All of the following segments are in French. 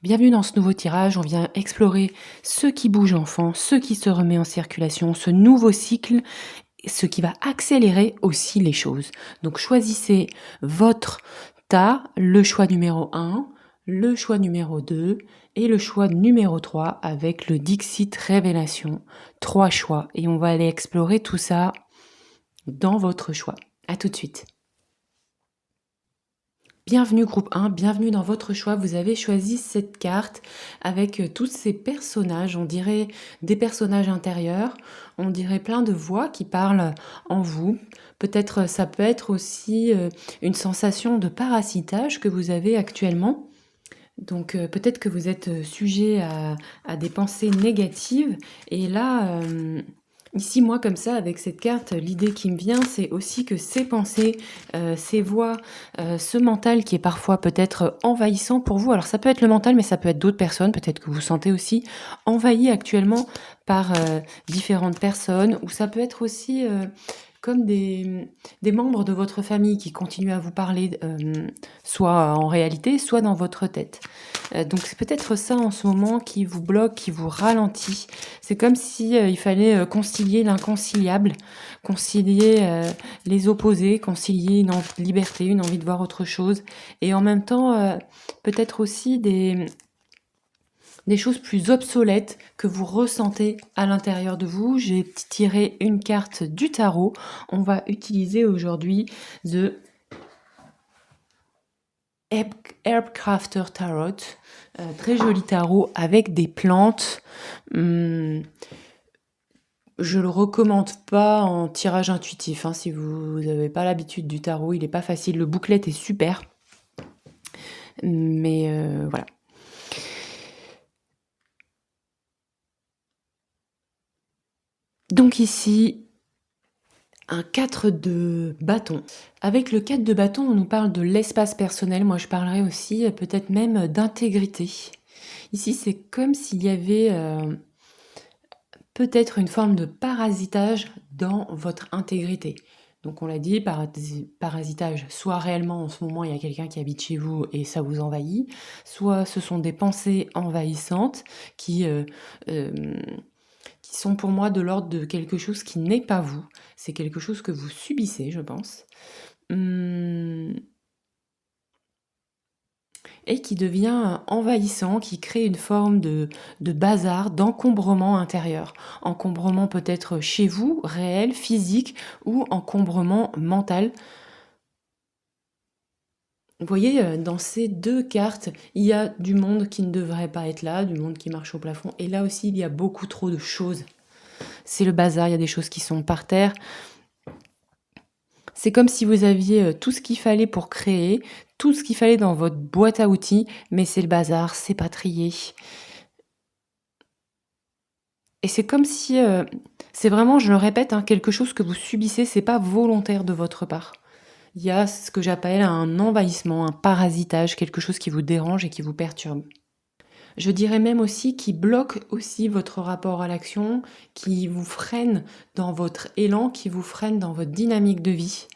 Bienvenue dans ce nouveau tirage, on vient explorer ce qui bouge enfant, ce qui se remet en circulation, ce nouveau cycle, ce qui va accélérer aussi les choses. Donc choisissez votre tas, le choix numéro 1, le choix numéro 2 et le choix numéro 3 avec le Dixit Révélation. 3 choix et on va aller explorer tout ça dans votre choix. À tout de suite. Bienvenue groupe 1, bienvenue dans votre choix. Vous avez choisi cette carte avec tous ces personnages, on dirait des personnages intérieurs, on dirait plein de voix qui parlent en vous. Peut-être ça peut être aussi une sensation de parasitage que vous avez actuellement. Donc peut-être que vous êtes sujet à des pensées négatives et là... Ici, moi, comme ça, avec cette carte, l'idée qui me vient, c'est aussi que ces pensées, ces voix, ce mental qui est parfois peut-être envahissant pour vous. Alors ça peut être le mental, mais ça peut être d'autres personnes. Peut-être que vous vous sentez aussi envahi actuellement par différentes personnes, ou ça peut être aussi comme des membres de votre famille qui continuent à vous parler, soit en réalité, soit dans votre tête. Donc c'est peut-être ça en ce moment qui vous bloque, qui vous ralentit. C'est comme si il fallait concilier l'inconciliable, concilier les opposés, concilier une liberté, une envie de voir autre chose, et en même temps peut-être aussi des choses plus obsolètes que vous ressentez à l'intérieur de vous. J'ai tiré une carte du tarot. On va utiliser aujourd'hui The Herbcrafter Tarot. Très joli tarot avec des plantes. Je le recommande pas en tirage intuitif. Si vous n'avez pas l'habitude du tarot, il n'est pas facile. Le booklet est super. Mais voilà. Donc ici, un 4 de bâton. Avec le 4 de bâton, on nous parle de l'espace personnel. Moi, je parlerai aussi peut-être même d'intégrité. Ici, c'est comme s'il y avait peut-être une forme de parasitage dans votre intégrité. Donc on l'a dit, parasitage, soit réellement en ce moment il y a quelqu'un qui habite chez vous et ça vous envahit, soit ce sont des pensées envahissantes qui sont pour moi de l'ordre de quelque chose qui n'est pas vous. C'est quelque chose que vous subissez, je pense. Et qui devient envahissant, qui crée une forme de bazar, d'encombrement intérieur. Encombrement peut-être chez vous, réel, physique, ou encombrement mental. Vous voyez, dans ces deux cartes, il y a du monde qui ne devrait pas être là, du monde qui marche au plafond, et là aussi, il y a beaucoup trop de choses. C'est le bazar, il y a des choses qui sont par terre. C'est comme si vous aviez tout ce qu'il fallait pour créer, tout ce qu'il fallait dans votre boîte à outils, mais c'est le bazar, c'est pas trié. Et c'est comme si, c'est vraiment, je le répète, quelque chose que vous subissez, c'est pas volontaire de votre part. Il y a ce que j'appelle un envahissement, un parasitage, quelque chose qui vous dérange et qui vous perturbe. Je dirais même aussi qui bloque aussi votre rapport à l'action, qui vous freine dans votre élan, qui vous freine dans votre dynamique de vie.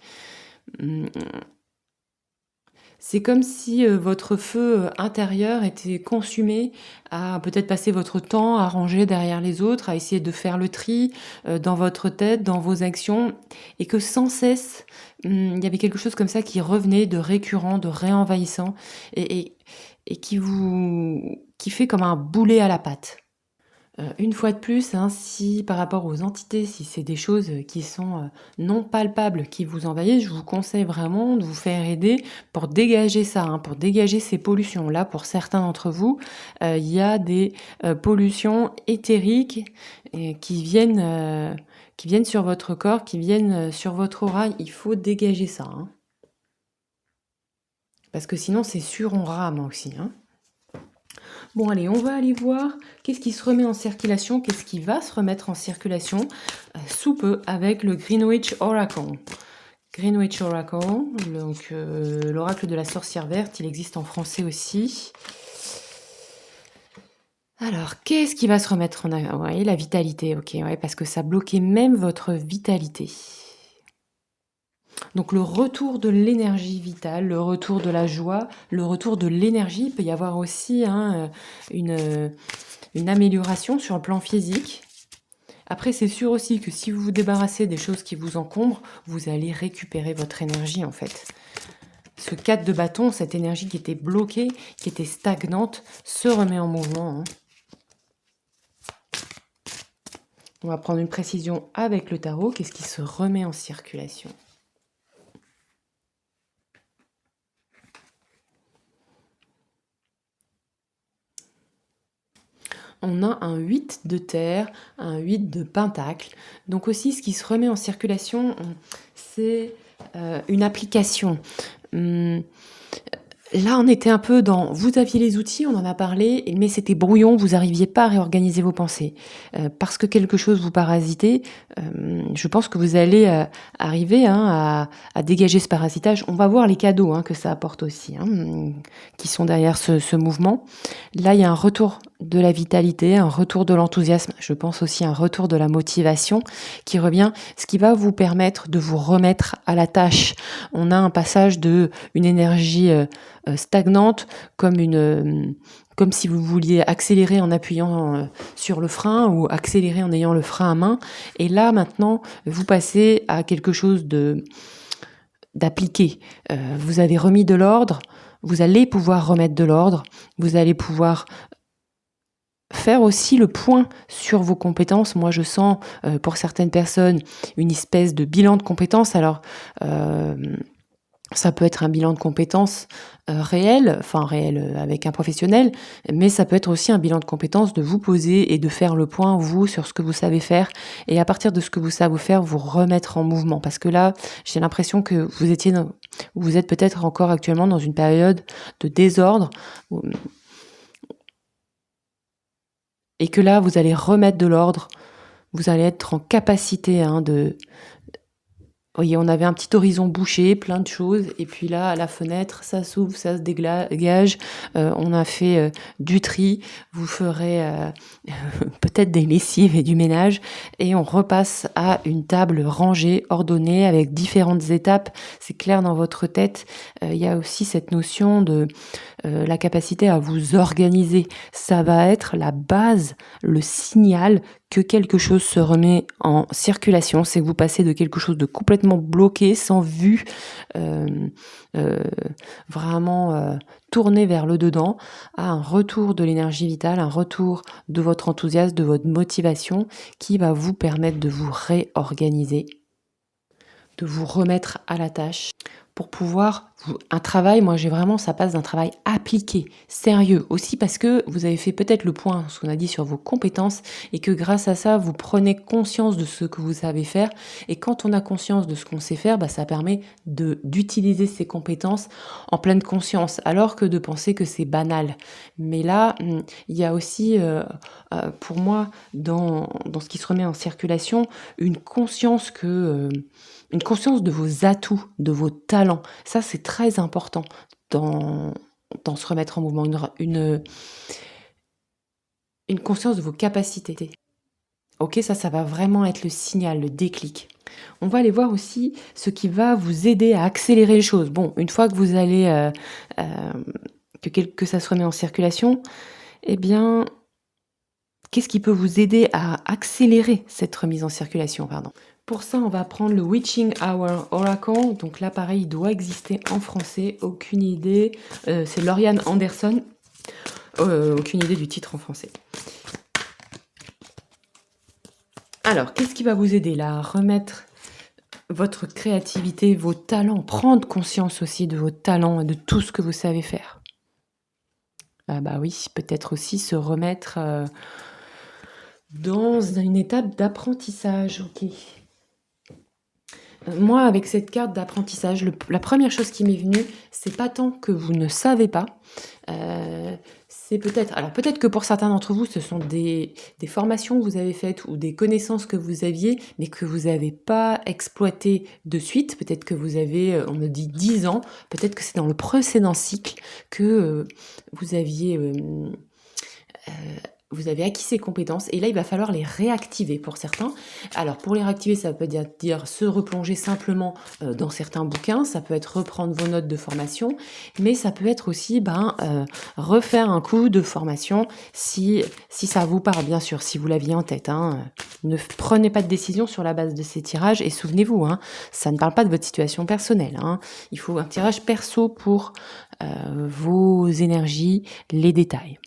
C'est comme si votre feu intérieur était consumé à peut-être passer votre temps à ranger derrière les autres, à essayer de faire le tri dans votre tête, dans vos actions, et que sans cesse, il y avait quelque chose comme ça qui revenait de récurrent, de réenvahissant, et qui fait comme un boulet à la patte. Une fois de plus, si par rapport aux entités, si c'est des choses qui sont non palpables, qui vous envahissent, je vous conseille vraiment de vous faire aider pour dégager ça, pour dégager ces pollutions. Là, pour certains d'entre vous, il y a des pollutions éthériques qui viennent sur votre corps, qui viennent sur votre aura. Il faut dégager ça. Parce que sinon, c'est sûr, on rame aussi. Bon, allez, on va aller voir qu'est-ce qui se remet en circulation, qu'est-ce qui va se remettre en circulation sous peu avec le Greenwich Oracle. Greenwich Oracle, donc l'oracle de la sorcière verte, il existe en français aussi. Alors, qu'est-ce qui va se remettre en... Ouais, la vitalité, ok, ouais, parce que ça bloquait même votre vitalité. Donc le retour de l'énergie vitale, le retour de la joie, le retour de l'énergie. Il peut y avoir aussi hein, une amélioration sur le plan physique. Après, c'est sûr aussi que si vous vous débarrassez des choses qui vous encombrent, vous allez récupérer votre énergie en fait. Ce 4 de bâton, cette énergie qui était bloquée, qui était stagnante, se remet en mouvement. Hein. On va prendre une précision avec le tarot. Qu'est-ce qui se remet en circulation ? On a un 8 de terre, un 8 de pentacle. Donc aussi, ce qui se remet en circulation, c'est une application. Là, on était un peu dans... Vous aviez les outils, on en a parlé, mais c'était brouillon, vous n'arriviez pas à réorganiser vos pensées. Parce que quelque chose vous parasitait, je pense que vous allez arriver hein, à dégager ce parasitage. On va voir les cadeaux hein, que ça apporte aussi, hein, qui sont derrière ce mouvement. Là, il y a un retour de la vitalité, un retour de l'enthousiasme, je pense aussi un retour de la motivation qui revient, ce qui va vous permettre de vous remettre à la tâche. On a un passage de une énergie stagnante comme si vous vouliez accélérer en appuyant sur le frein ou accélérer en ayant le frein à main. Et là, maintenant, vous passez à quelque chose d'appliqué. Vous avez remis de l'ordre, vous allez pouvoir remettre de l'ordre, vous allez pouvoir faire aussi le point sur vos compétences. Moi, je sens pour certaines personnes une espèce de bilan de compétences. Alors, ça peut être un bilan de compétences réel avec un professionnel, mais ça peut être aussi un bilan de compétences de vous poser et de faire le point, vous, sur ce que vous savez faire, et à partir de ce que vous savez faire, vous remettre en mouvement. Parce que là, j'ai l'impression que vous êtes peut-être encore actuellement dans une période de désordre, et que là, vous allez remettre de l'ordre, vous allez être en capacité de... Vous voyez, on avait un petit horizon bouché, plein de choses, et puis là, à la fenêtre, ça s'ouvre, ça se dégage, on a fait du tri, vous ferez peut-être des lessives et du ménage, et on repasse à une table rangée, ordonnée, avec différentes étapes. C'est clair dans votre tête, il y a aussi cette notion de la capacité à vous organiser. Ça va être la base, le signal que quelque chose se remet en circulation, c'est que vous passez de quelque chose de complètement bloqué, sans vue, vraiment tourné vers le dedans, à un retour de l'énergie vitale, un retour de votre enthousiasme, de votre motivation, qui va vous permettre de vous réorganiser, de vous remettre à la tâche. Pour pouvoir, un travail, moi j'ai vraiment, ça passe d'un travail appliqué, sérieux, aussi parce que vous avez fait peut-être le point, ce qu'on a dit sur vos compétences, et que grâce à ça, vous prenez conscience de ce que vous savez faire, et quand on a conscience de ce qu'on sait faire, ça permet d'utiliser ces compétences en pleine conscience, alors que de penser que c'est banal. Mais là, il y a aussi, pour moi, dans ce qui se remet en circulation, une conscience de vos atouts, de vos talents. Ça, c'est très important dans se remettre en mouvement. Une conscience de vos capacités. Ok, ça va vraiment être le signal, le déclic. On va aller voir aussi ce qui va vous aider à accélérer les choses. Bon, une fois que vous allez, que ça se remet en circulation, eh bien, qu'est-ce qui peut vous aider à accélérer cette remise en circulation, pardon. Pour ça, on va prendre le Witching Hour Oracle. Donc là, pareil, il doit exister en français. Aucune idée. C'est Lauriane Anderson. Aucune idée du titre en français. Alors, qu'est-ce qui va vous aider là à remettre votre créativité, vos talents, prendre conscience aussi de vos talents et de tout ce que vous savez faire? Ah bah oui, peut-être aussi se remettre dans une étape d'apprentissage. Ok. Moi, avec cette carte d'apprentissage, la première chose qui m'est venue, c'est pas tant que vous ne savez pas, c'est peut-être que pour certains d'entre vous, ce sont des formations que vous avez faites ou des connaissances que vous aviez, mais que vous n'avez pas exploitées de suite. Peut-être que vous avez, on me dit 10 ans, peut-être que c'est dans le précédent cycle que vous aviez vous avez acquis ces compétences et là, il va falloir les réactiver pour certains. Alors, pour les réactiver, ça peut dire se replonger simplement dans certains bouquins, ça peut être reprendre vos notes de formation, mais ça peut être aussi refaire un coup de formation si ça vous parle, bien sûr, si vous l'aviez en tête. Ne prenez pas de décision sur la base de ces tirages et souvenez-vous, ça ne parle pas de votre situation personnelle. Il faut un tirage perso pour vos énergies, les détails.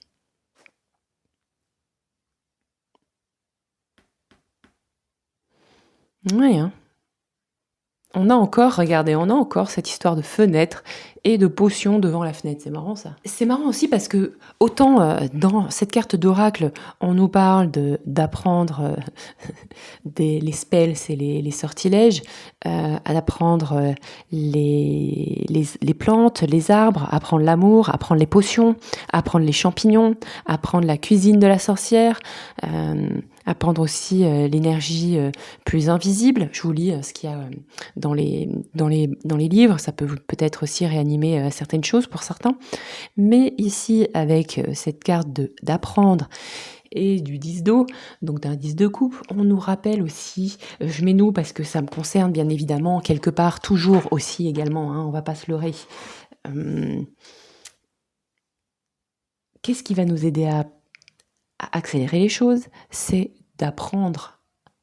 Oui, regardez, on a encore cette histoire de fenêtre et de potion devant la fenêtre. C'est marrant ça. C'est marrant aussi parce que autant dans cette carte d'oracle, on nous parle d'apprendre les spells, c'est les sortilèges, d'apprendre les plantes, les arbres, apprendre l'amour, apprendre les potions, apprendre les champignons, apprendre la cuisine de la sorcière, apprendre aussi l'énergie plus invisible. Je vous lis ce qu'il y a dans les livres. Ça peut peut-être aussi réanimer certaines choses pour certains. Mais ici, avec cette carte d'apprendre et du 10 d'eau, donc d'un 10 de coupe, on nous rappelle aussi, je mets nous parce que ça me concerne bien évidemment, quelque part, toujours aussi également, on va pas se leurrer. Qu'est-ce qui va nous aider à accélérer les choses? C'est d'apprendre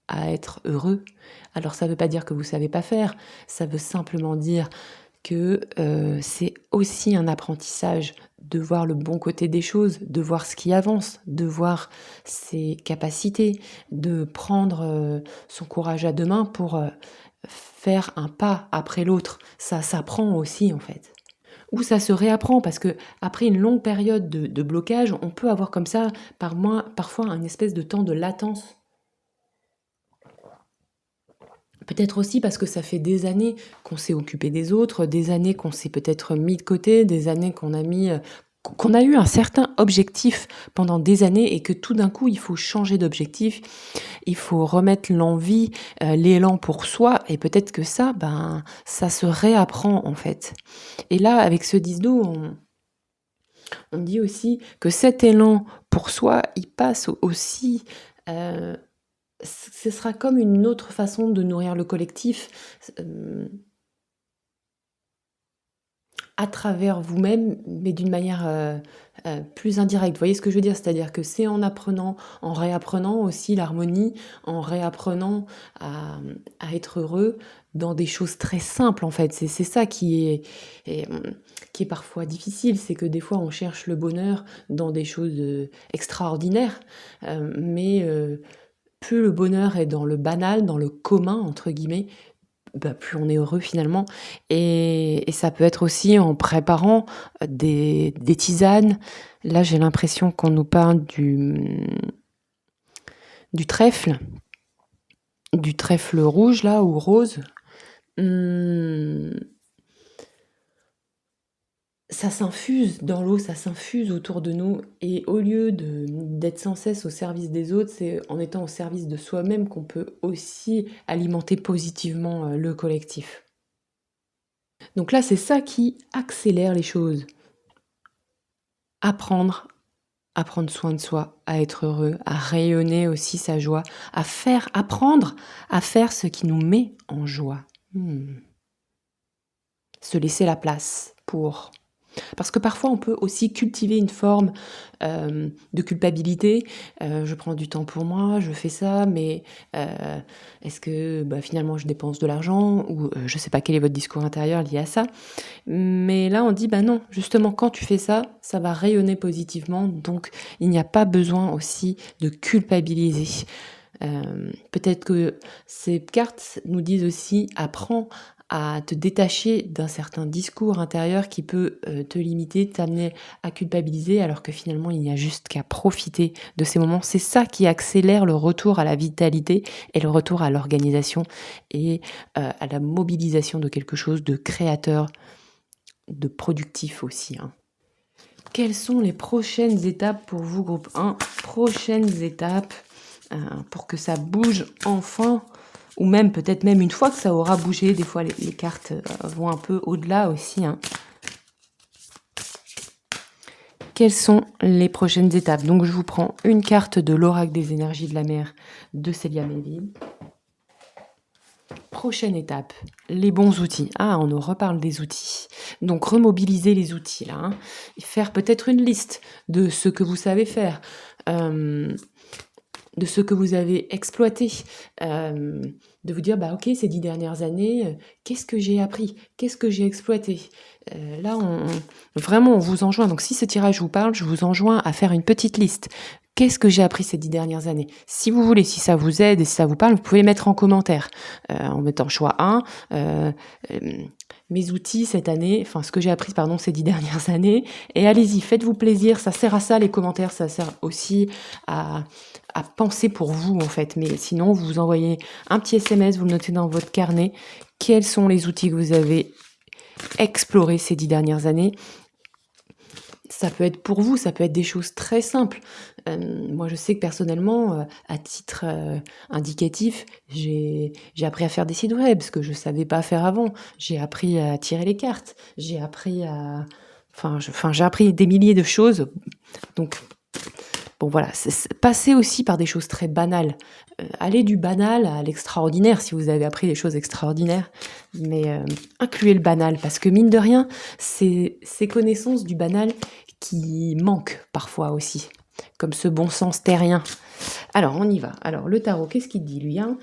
à être heureux. Alors ça ne veut pas dire que vous ne savez pas faire, ça veut simplement dire que c'est aussi un apprentissage de voir le bon côté des choses, de voir ce qui avance, de voir ses capacités, de prendre son courage à deux mains pour faire un pas après l'autre. Ça s'apprend aussi en fait. Ou ça se réapprend parce que après une longue période de blocage, on peut avoir comme ça parfois un espèce de temps de latence. Peut-être aussi parce que ça fait des années qu'on s'est occupé des autres, des années qu'on s'est peut-être mis de côté, des années qu'on a eu un certain objectif pendant des années et que tout d'un coup, il faut changer d'objectif, il faut remettre l'envie, l'élan pour soi et peut-être que ça se réapprend en fait. Et là, avec ce 10 d'eau, on dit aussi que cet élan pour soi, il passe aussi... ce sera comme une autre façon de nourrir le collectif à travers vous-même, mais d'une manière plus indirecte. Vous voyez ce que je veux dire? C'est-à-dire que c'est en apprenant, en réapprenant aussi l'harmonie, en réapprenant à être heureux dans des choses très simples en fait. C'est ça qui est parfois difficile, c'est que des fois on cherche le bonheur dans des choses extraordinaires, mais plus le bonheur est dans le banal, dans le commun, entre guillemets, plus on est heureux finalement. Et ça peut être aussi en préparant des tisanes. Là, j'ai l'impression qu'on nous parle du trèfle rouge là, ou rose. Ça s'infuse dans l'eau, ça s'infuse autour de nous et au lieu d'être sans cesse au service des autres, c'est en étant au service de soi-même qu'on peut aussi alimenter positivement le collectif. Donc là, c'est ça qui accélère les choses. Apprendre soin de soi, à être heureux, à rayonner aussi sa joie, apprendre à faire ce qui nous met en joie. Se laisser la place pour... Parce que parfois, on peut aussi cultiver une forme de culpabilité. Je prends du temps pour moi, je fais ça, mais est-ce que finalement je dépense de l'argent? Ou je ne sais pas quel est votre discours intérieur lié à ça. Mais là, on dit, non, justement, quand tu fais ça, ça va rayonner positivement. Donc, il n'y a pas besoin aussi de culpabiliser. Peut-être que ces cartes nous disent aussi, apprends à te détacher d'un certain discours intérieur qui peut te limiter, t'amener à culpabiliser, alors que finalement, il n'y a juste qu'à profiter de ces moments. C'est ça qui accélère le retour à la vitalité et le retour à l'organisation et à la mobilisation de quelque chose de créateur, de productif aussi. Quelles sont les prochaines étapes pour vous, groupe 1? Prochaines étapes pour que ça bouge enfin, ou même peut-être même une fois que ça aura bougé. Des fois, les cartes vont un peu au-delà aussi. quelles sont les prochaines étapes? Donc je vous prends une carte de l'oracle des énergies de la mer de Célia Melville. Prochaine étape, les bons outils. Ah, on nous reparle des outils. Donc remobiliser les outils là, hein. Faire peut-être une liste de ce que vous savez faire, de ce que vous avez exploité, de vous dire, bah ok, ces 10 dernières années, qu'est-ce que j'ai appris? Qu'est-ce que j'ai exploité? Là, vraiment, on vous enjoint. Donc si ce tirage vous parle, je vous enjoins à faire une petite liste. Qu'est-ce que j'ai appris ces 10 dernières années? Si vous voulez, si ça vous aide et si ça vous parle, vous pouvez mettre en commentaire, en mettant choix 1, mes outils cette année, enfin ce que j'ai appris, pardon, ces 10 dernières années. Et allez-y, faites-vous plaisir, ça sert à ça les commentaires, ça sert aussi à penser pour vous en fait. Mais sinon, vous envoyez un petit SMS, vous le notez dans votre carnet. Quels sont les outils que vous avez explorés ces 10 dernières années? Ça peut être pour vous, ça peut être des choses très simples. Moi, je sais que personnellement, à titre indicatif, j'ai appris à faire des sites web, ce que je savais pas faire avant. J'ai appris à tirer les cartes. J'ai appris à... j'ai appris des milliers de choses. Donc, bon voilà, passer aussi par des choses très banales. Aller du banal à l'extraordinaire si vous avez appris des choses extraordinaires. Mais incluez le banal, parce que mine de rien, c'est ces connaissances du banal qui manquent parfois aussi, comme ce bon sens terrien. Alors, on y va. Alors, le tarot, qu'est-ce qu'il dit, lui, hein?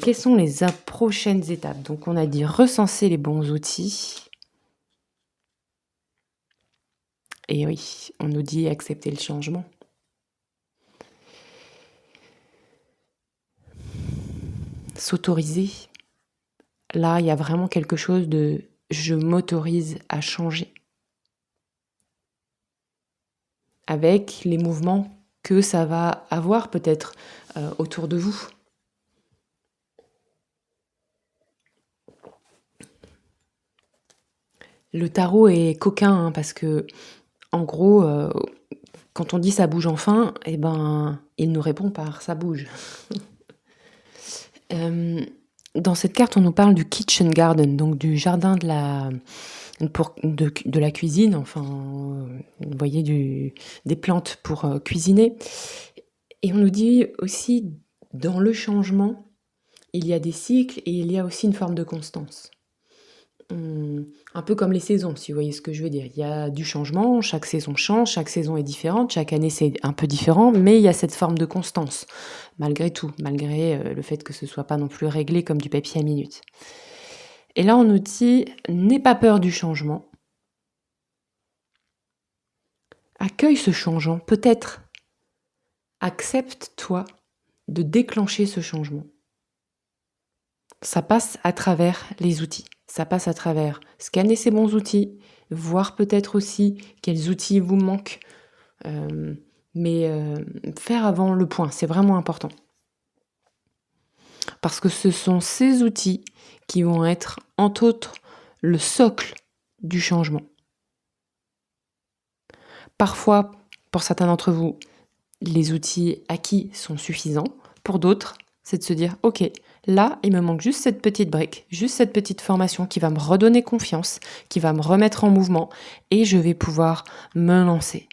Quelles sont les prochaines étapes? Donc, on a dit recenser les bons outils. Et oui, on nous dit accepter le changement. S'autoriser. Là, il y a vraiment quelque chose de je m'autorise à changer. Avec les mouvements que ça va avoir peut-être autour de vous. Le tarot est coquin hein, parce que, en gros, quand on dit ça bouge enfin, eh ben, il nous répond par ça bouge. Dans cette carte, on nous parle du kitchen garden, donc du jardin de la cuisine, enfin, vous voyez, des plantes pour cuisiner. Et on nous dit aussi, dans le changement, il y a des cycles et il y a aussi une forme de constance. Un peu comme les saisons, si vous voyez ce que je veux dire. Il y a du changement, chaque saison change, chaque saison est différente, chaque année c'est un peu différent, mais il y a cette forme de constance, malgré tout, malgré le fait que ce soit pas non plus réglé comme du papier à minute. Et là, on nous dit, n'aie pas peur du changement. Accueille ce changement, peut-être. Accepte-toi de déclencher ce changement. Ça passe à travers les outils. Ça passe à travers scanner ces bons outils, voir peut-être aussi quels outils vous manquent. Mais faire avant le point, c'est vraiment important. Parce que ce sont ces outils qui vont être, entre autres, le socle du changement. Parfois, pour certains d'entre vous, les outils acquis sont suffisants. Pour d'autres, c'est de se dire, ok, là, il me manque juste cette petite brique, juste cette petite formation qui va me redonner confiance, qui va me remettre en mouvement, et je vais pouvoir me lancer.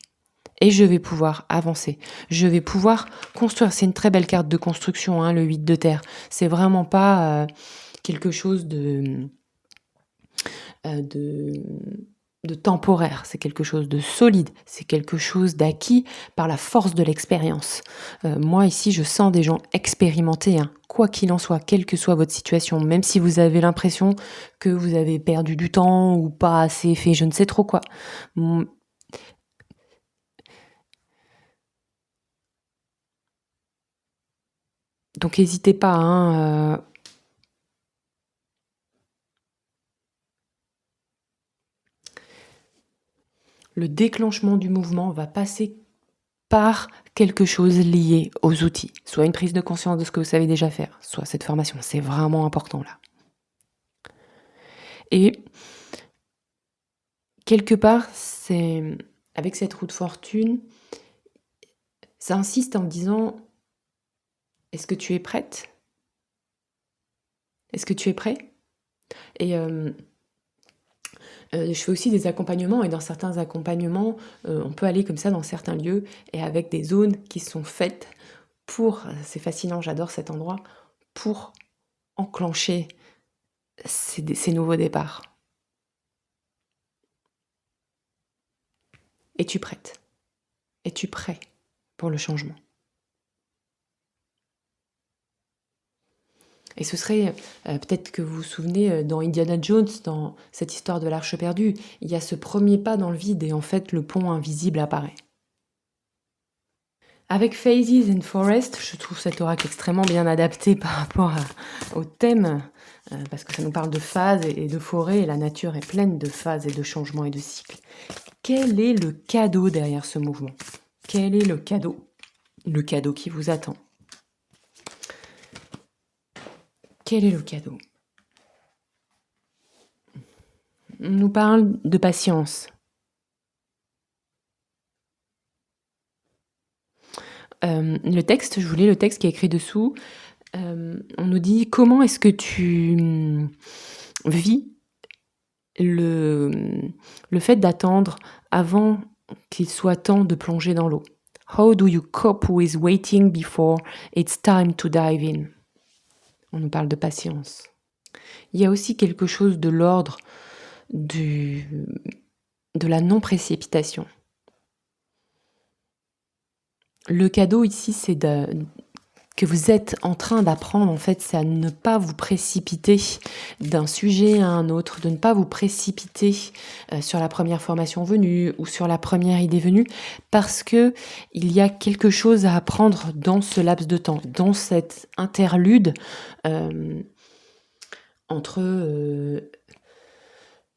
Et je vais pouvoir avancer. Je vais pouvoir construire. C'est une très belle carte de construction, hein, le 8 de terre. C'est vraiment pas quelque chose de temporaire. C'est quelque chose de solide. C'est quelque chose d'acquis par la force de l'expérience. Moi, ici, je sens des gens expérimentés, hein, quoi qu'il en soit, quelle que soit votre situation, même si vous avez l'impression que vous avez perdu du temps ou pas assez fait je ne sais trop quoi. Donc n'hésitez pas, hein, le déclenchement du mouvement va passer par quelque chose lié aux outils, soit une prise de conscience de ce que vous savez déjà faire, soit cette formation. C'est vraiment important là. Et quelque part, c'est avec cette roue de fortune, ça insiste en me disant, est-ce que tu es prête? Est-ce que tu es prêt? Et Je fais aussi des accompagnements et dans certains accompagnements, on peut aller comme ça dans certains lieux et avec des zones qui sont faites pour c'est fascinant, j'adore cet endroit, pour enclencher ces nouveaux départs. Es-tu prête? Es-tu prêt pour le changement? Et ce serait, peut-être que vous vous souvenez, dans Indiana Jones, dans cette histoire de l'Arche perdue, il y a ce premier pas dans le vide et en fait le pont invisible apparaît. Avec Phases and Forest, je trouve cet oracle extrêmement bien adapté par rapport au thème, parce que ça nous parle de phases et de forêt, et la nature est pleine de phases et de changements et de cycles. Quel est le cadeau derrière ce mouvement? Quel est le cadeau? Le cadeau qui vous attend. Quel est le cadeau? On nous parle de patience. Le texte, je voulais le texte qui est écrit dessous. On nous dit comment est-ce que tu vis le fait d'attendre avant qu'il soit temps de plonger dans l'eau. How do you cope with waiting before it's time to dive in? On nous parle de patience. Il y a aussi quelque chose de l'ordre de la non-précipitation. Le cadeau ici, c'est que vous êtes en train d'apprendre, en fait, c'est à ne pas vous précipiter d'un sujet à un autre, de ne pas vous précipiter sur la première formation venue ou sur la première idée venue, parce que il y a quelque chose à apprendre dans ce laps de temps, dans cet interlude entre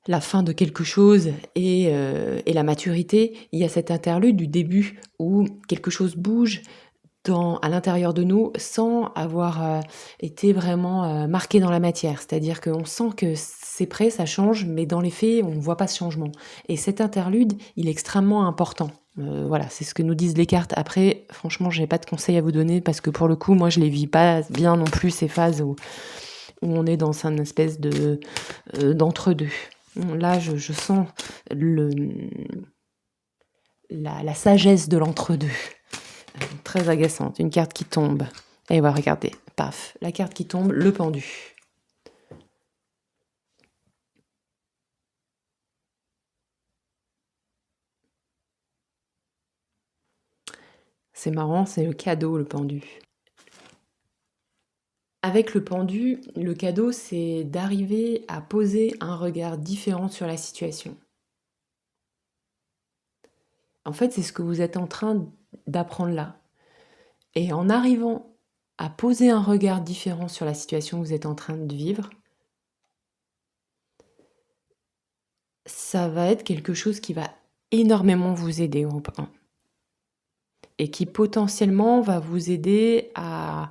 la fin de quelque chose et la maturité. Il y a cet interlude du début où quelque chose bouge à l'intérieur de nous sans avoir été vraiment marqué dans la matière. C'est-à-dire qu'on sent que c'est prêt, ça change, mais dans les faits, on ne voit pas ce changement. Et cet interlude, il est extrêmement important. Voilà, c'est ce que nous disent les cartes. Après, franchement, je n'ai pas de conseils à vous donner parce que pour le coup, moi, je les vis pas bien non plus, ces phases où on est dans une espèce d'entre-deux. Là, je sens la sagesse de l'entre-deux. Très agaçante, une carte qui tombe. Et voilà, regardez, paf, la carte qui tombe, le pendu. C'est marrant, c'est le cadeau, le pendu. Avec le pendu, le cadeau, c'est d'arriver à poser un regard différent sur la situation. En fait, c'est ce que vous êtes en train d'apprendre là. Et en arrivant à poser un regard différent sur la situation que vous êtes en train de vivre, ça va être quelque chose qui va énormément vous aider et qui potentiellement va vous aider à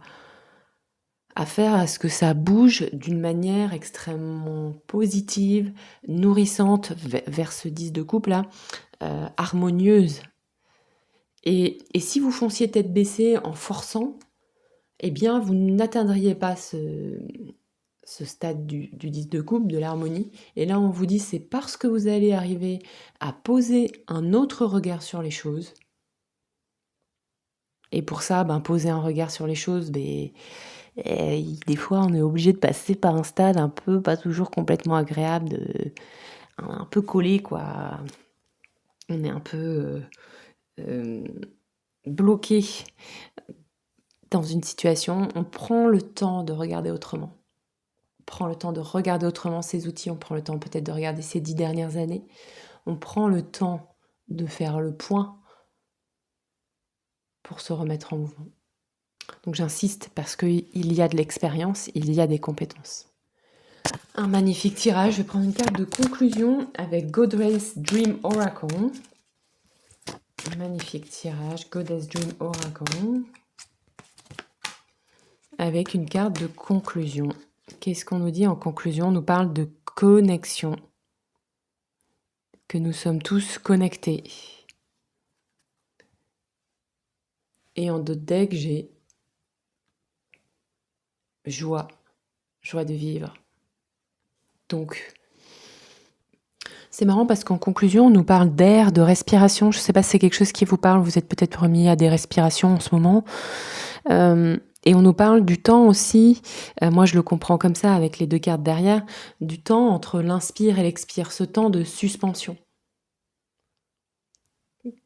faire à ce que ça bouge d'une manière extrêmement positive, nourrissante vers ce 10 de coupe là, harmonieuse. Et si vous fonciez tête baissée en forçant, eh bien vous n'atteindriez pas ce stade du 10 de coupe, de l'harmonie. Et là on vous dit c'est parce que vous allez arriver à poser un autre regard sur les choses. Et pour ça, poser un regard sur les choses, des fois on est obligé de passer par un stade un peu, pas toujours complètement agréable, un peu collé quoi. On est un peu bloqué dans une situation. On prend le temps de regarder autrement. On prend le temps de regarder autrement ces outils. On prend le temps peut-être de regarder ces 10 dernières années. On prend le temps de faire le point pour se remettre en mouvement. Donc j'insiste parce qu'il y a de l'expérience, il y a des compétences. Un magnifique tirage. Je vais prendre une carte de conclusion avec Goddess Dream Oracle. Un magnifique tirage, Goddess Dream Oracle. Avec une carte de conclusion. Qu'est-ce qu'on nous dit en conclusion? On nous parle de connexion. Que nous sommes tous connectés. Et en deux decks, j'ai joie de vivre. Donc, C'est marrant parce qu'en conclusion, on nous parle d'air, de respiration. Je ne sais pas si c'est quelque chose qui vous parle. Vous êtes peut-être remis à des respirations en ce moment. Et on nous parle du temps aussi. Moi, je le comprends comme ça avec les deux cartes derrière. Du temps entre l'inspire et l'expire. Ce temps de suspension.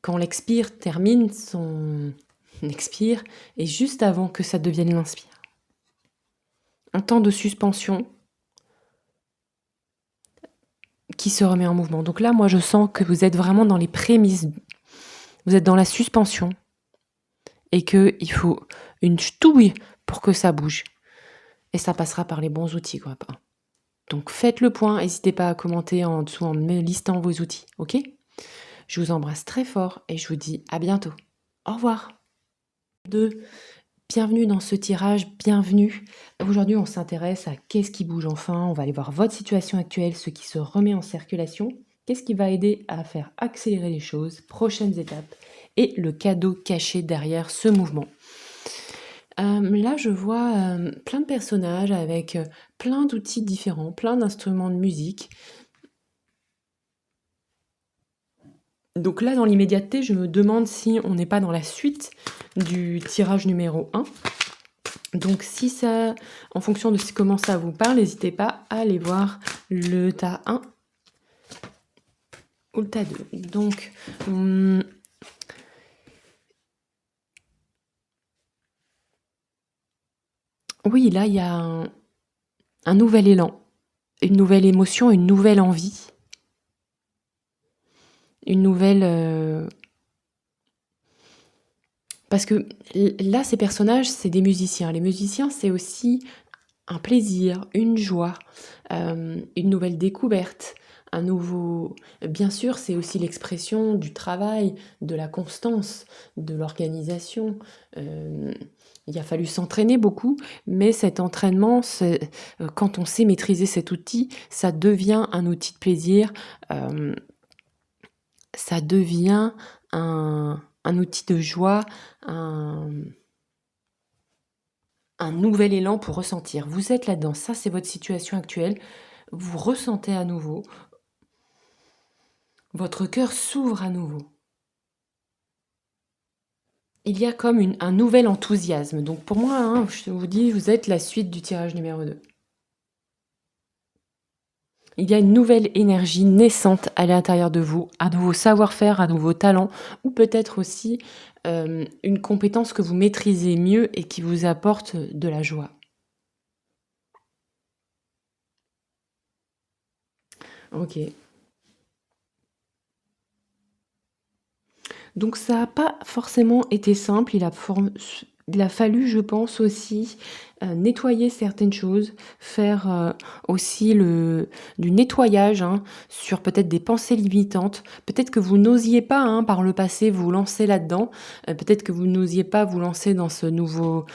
Quand l'expire termine son expire et juste avant que ça devienne l'inspire. Un temps de suspension qui se remet en mouvement. Donc là, moi, je sens que vous êtes vraiment dans les prémices. Vous êtes dans la suspension et qu'il faut une ch'touille pour que ça bouge. Et ça passera par les bons outils, quoi. Donc faites le point, n'hésitez pas à commenter en dessous en me listant vos outils, ok? Je vous embrasse très fort et je vous dis à bientôt. Au revoir. Bienvenue dans ce tirage, bienvenue. Aujourd'hui, on s'intéresse à qu'est-ce qui bouge enfin. On va aller voir votre situation actuelle, ce qui se remet en circulation. Qu'est-ce qui va aider à faire accélérer les choses, prochaines étapes et le cadeau caché derrière ce mouvement. Là, je vois plein de personnages avec plein d'outils différents, plein d'instruments de musique. Donc là, dans l'immédiateté, je me demande si on n'est pas dans la suite du tirage numéro 1. Donc si ça, en fonction de comment ça vous parle, n'hésitez pas à aller voir le tas 1 ou le tas 2. Donc, oui, là, il y a un nouvel élan, une nouvelle émotion, une nouvelle envie, une nouvelle... Parce que là, ces personnages, c'est des musiciens. Les musiciens, c'est aussi un plaisir, une joie, une nouvelle découverte, un nouveau... Bien sûr, c'est aussi l'expression du travail, de la constance, de l'organisation. Il a fallu s'entraîner beaucoup, mais cet entraînement, quand on sait maîtriser cet outil, ça devient un outil de plaisir, ça devient un outil de joie, un nouvel élan pour ressentir. Vous êtes là-dedans, ça c'est votre situation actuelle, vous ressentez à nouveau, votre cœur s'ouvre à nouveau. Il y a comme un nouvel enthousiasme. Donc pour moi, je vous dis, vous êtes la suite du tirage numéro 2. Il y a une nouvelle énergie naissante à l'intérieur de vous, un nouveau savoir-faire, un nouveau talent, ou peut-être aussi une compétence que vous maîtrisez mieux et qui vous apporte de la joie. Ok. Donc ça n'a pas forcément été simple, il a fallu, je pense aussi, nettoyer certaines choses, faire aussi du nettoyage sur peut-être des pensées limitantes. Peut-être que vous n'osiez pas par le passé vous lancer là-dedans. Peut-être que vous n'osiez pas vous lancer dans ce nouveau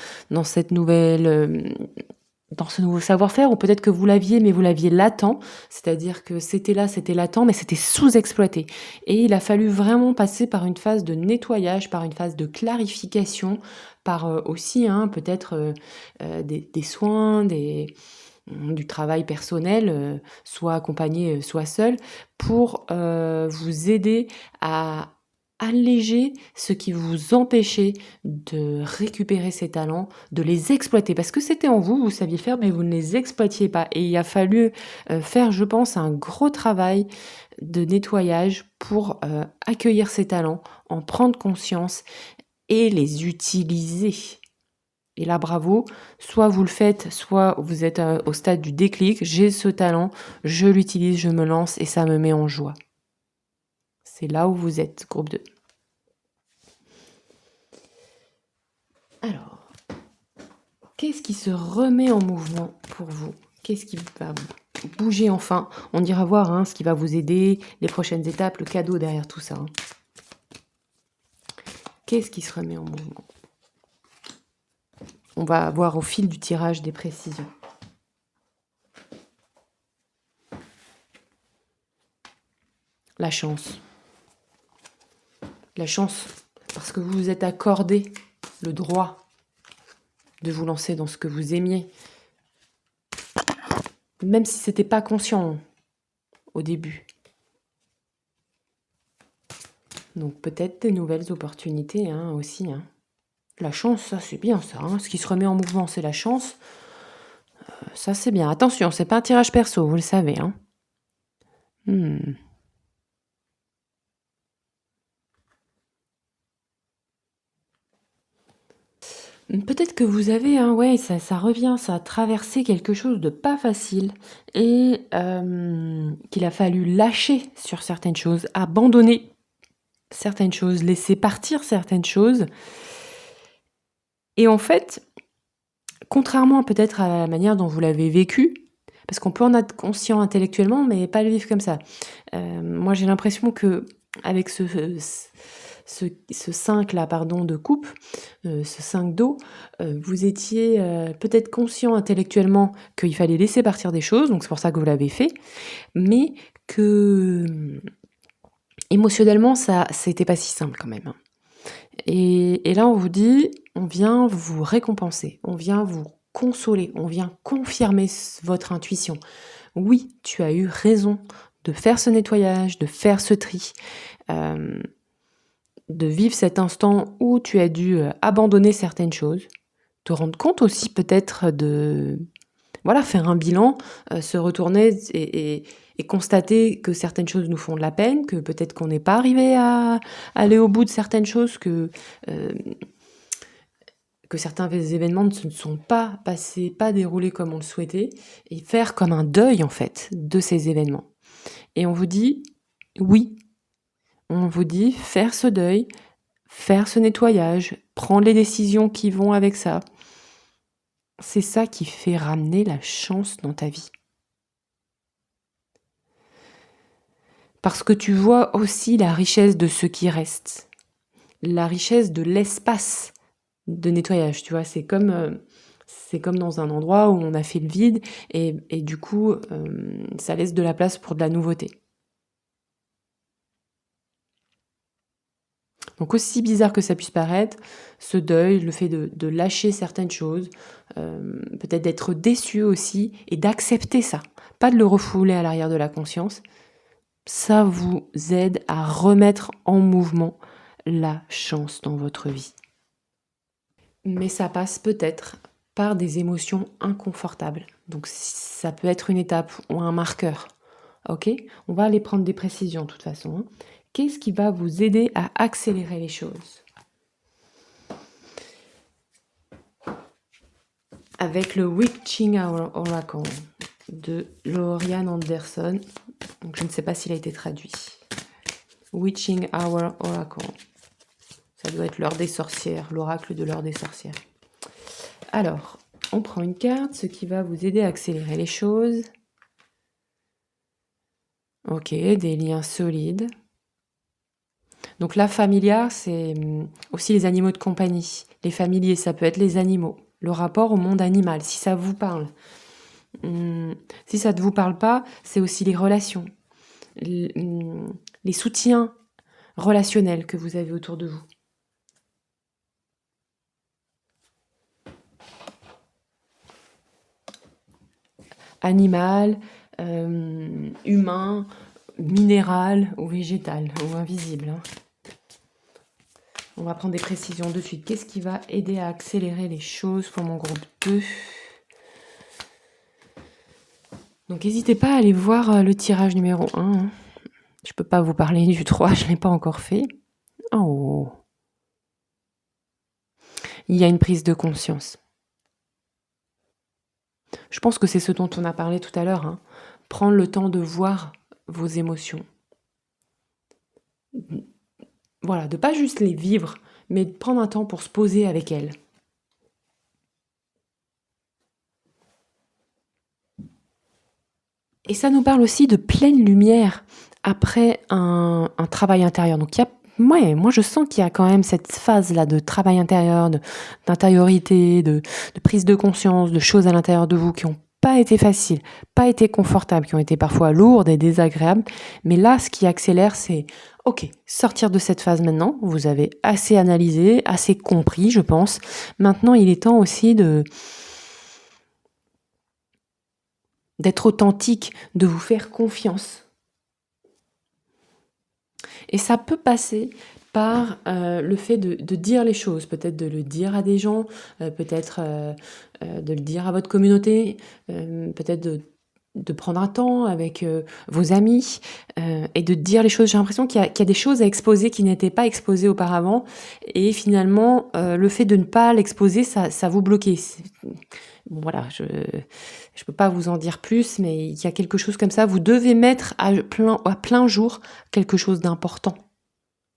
savoir-faire, ou peut-être que vous l'aviez, mais vous l'aviez latent, c'est-à-dire que c'était latent, mais c'était sous-exploité. Et il a fallu vraiment passer par une phase de nettoyage, par une phase de clarification, par aussi peut-être des soins, du travail personnel, soit accompagné, soit seul, pour vous aider à alléger ce qui vous empêchait de récupérer ces talents, de les exploiter. Parce que c'était en vous, vous saviez faire, mais vous ne les exploitiez pas. Et il a fallu faire, je pense, un gros travail de nettoyage pour accueillir ces talents, en prendre conscience et les utiliser. Et là, bravo, soit vous le faites, soit vous êtes au stade du déclic, j'ai ce talent, je l'utilise, je me lance et ça me met en joie. C'est là où vous êtes, groupe 2. Alors, qu'est-ce qui se remet en mouvement pour vous? Qu'est-ce qui va bouger enfin? On ira voir ce qui va vous aider, les prochaines étapes, le cadeau derrière tout ça. Qu'est-ce qui se remet en mouvement? On va voir au fil du tirage des précisions. La chance. La chance, parce que vous vous êtes accordé le droit de vous lancer dans ce que vous aimiez. Même si c'était pas conscient au début. Donc peut-être des nouvelles opportunités hein, aussi. Hein. La chance, ça c'est bien ça. Hein. Ce qui se remet en mouvement, c'est la chance. Ça c'est bien. Attention, c'est pas un tirage perso, vous le savez. Hein. Hmm. Peut-être que vous avez, hein, ouais, ça revient, ça a traversé quelque chose de pas facile et qu'il a fallu lâcher sur certaines choses, abandonner certaines choses, laisser partir certaines choses. Et en fait, contrairement peut-être à la manière dont vous l'avez vécu, parce qu'on peut en être conscient intellectuellement, mais pas le vivre comme ça. Moi, j'ai l'impression que avec ce 5 là, pardon, de coupe, ce 5 d'eau, vous étiez peut-être conscient intellectuellement qu'il fallait laisser partir des choses, donc c'est pour ça que vous l'avez fait, mais que émotionnellement, ça c'était pas si simple quand même. Hein. Et là, on vous dit, on vient vous récompenser, on vient vous consoler, on vient confirmer votre intuition. Oui, tu as eu raison de faire ce nettoyage, de faire ce tri, de vivre cet instant où tu as dû abandonner certaines choses, te rendre compte aussi peut-être de voilà, faire un bilan, se retourner et constater que certaines choses nous font de la peine, que peut-être qu'on n'est pas arrivé à aller au bout de certaines choses, que certains événements ne se sont pas passés, pas déroulés comme on le souhaitait, et faire comme un deuil en fait de ces événements. Et on vous dit oui, on vous dit faire ce deuil, faire ce nettoyage, prendre les décisions qui vont avec ça. C'est ça qui fait ramener la chance dans ta vie. Parce que tu vois aussi la richesse de ce qui reste, la richesse de l'espace de nettoyage, tu vois, c'est comme dans un endroit où on a fait le vide et du coup, ça laisse de la place pour de la nouveauté. Donc aussi bizarre que ça puisse paraître, ce deuil, le fait de lâcher certaines choses, peut-être d'être déçu aussi et d'accepter ça, pas de le refouler à l'arrière de la conscience, ça vous aide à remettre en mouvement la chance dans votre vie. Mais ça passe peut-être par des émotions inconfortables. Donc ça peut être une étape ou un marqueur. Ok? On va aller prendre des précisions de toute façon. Hein. Qu'est-ce qui va vous aider à accélérer les choses? Avec le Witching Hour Oracle de Lauriane Anderson. Donc je ne sais pas s'il a été traduit. Witching Hour Oracle. Ça doit être l'heure des sorcières, l'oracle de l'heure des sorcières. Alors, on prend une carte, ce qui va vous aider à accélérer les choses. Ok, des liens solides. Donc la familia, c'est aussi les animaux de compagnie. Les familiers, ça peut être les animaux. Le rapport au monde animal, si ça vous parle. Si ça ne vous parle pas, c'est aussi les relations. Les soutiens relationnels que vous avez autour de vous. Animal, humain, minéral ou végétal ou invisible. Hein. On va prendre des précisions de suite. Qu'est-ce qui va aider à accélérer les choses pour mon groupe 2? Donc n'hésitez pas à aller voir le tirage numéro 1. Hein. Je ne peux pas vous parler du 3, je ne l'ai pas encore fait. Oh. Il y a une prise de conscience. Je pense que c'est ce dont on a parlé tout à l'heure. Hein. Prendre le temps de voir vos émotions. Voilà, de pas juste les vivre, mais de prendre un temps pour se poser avec elles. Et ça nous parle aussi de pleine lumière après un travail intérieur. Donc moi je sens qu'il y a quand même cette phase-là de travail intérieur, d'intériorité, de prise de conscience, de choses à l'intérieur de vous qui n'ont pas été faciles, pas été confortables, qui ont été parfois lourdes et désagréables. Mais là, ce qui accélère, c'est ok, sortir de cette phase maintenant. Vous avez assez analysé, assez compris, je pense. Maintenant, il est temps aussi d'être authentique, de vous faire confiance. Et ça peut passer par le fait de dire les choses, peut-être de le dire à des gens, peut-être de le dire à votre communauté, peut-être de prendre un temps avec vos amis et de dire les choses. J'ai l'impression qu'il y a des choses à exposer qui n'étaient pas exposées auparavant et finalement le fait de ne pas l'exposer, ça vous bloquait. Bon, voilà, je peux pas vous en dire plus, mais il y a quelque chose comme ça. Vous devez mettre à plein jour quelque chose d'important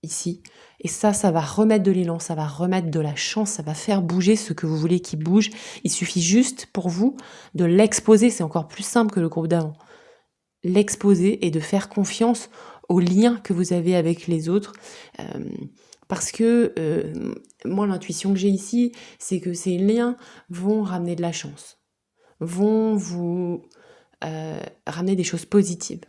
ici. Et ça va remettre de l'élan, ça va remettre de la chance, ça va faire bouger ce que vous voulez qui bouge. Il suffit juste pour vous de l'exposer, c'est encore plus simple que le groupe d'avant. L'exposer et de faire confiance aux liens que vous avez avec les autres. Parce que moi, l'intuition que j'ai ici, c'est que ces liens vont ramener de la chance, vont vous ramener des choses positives,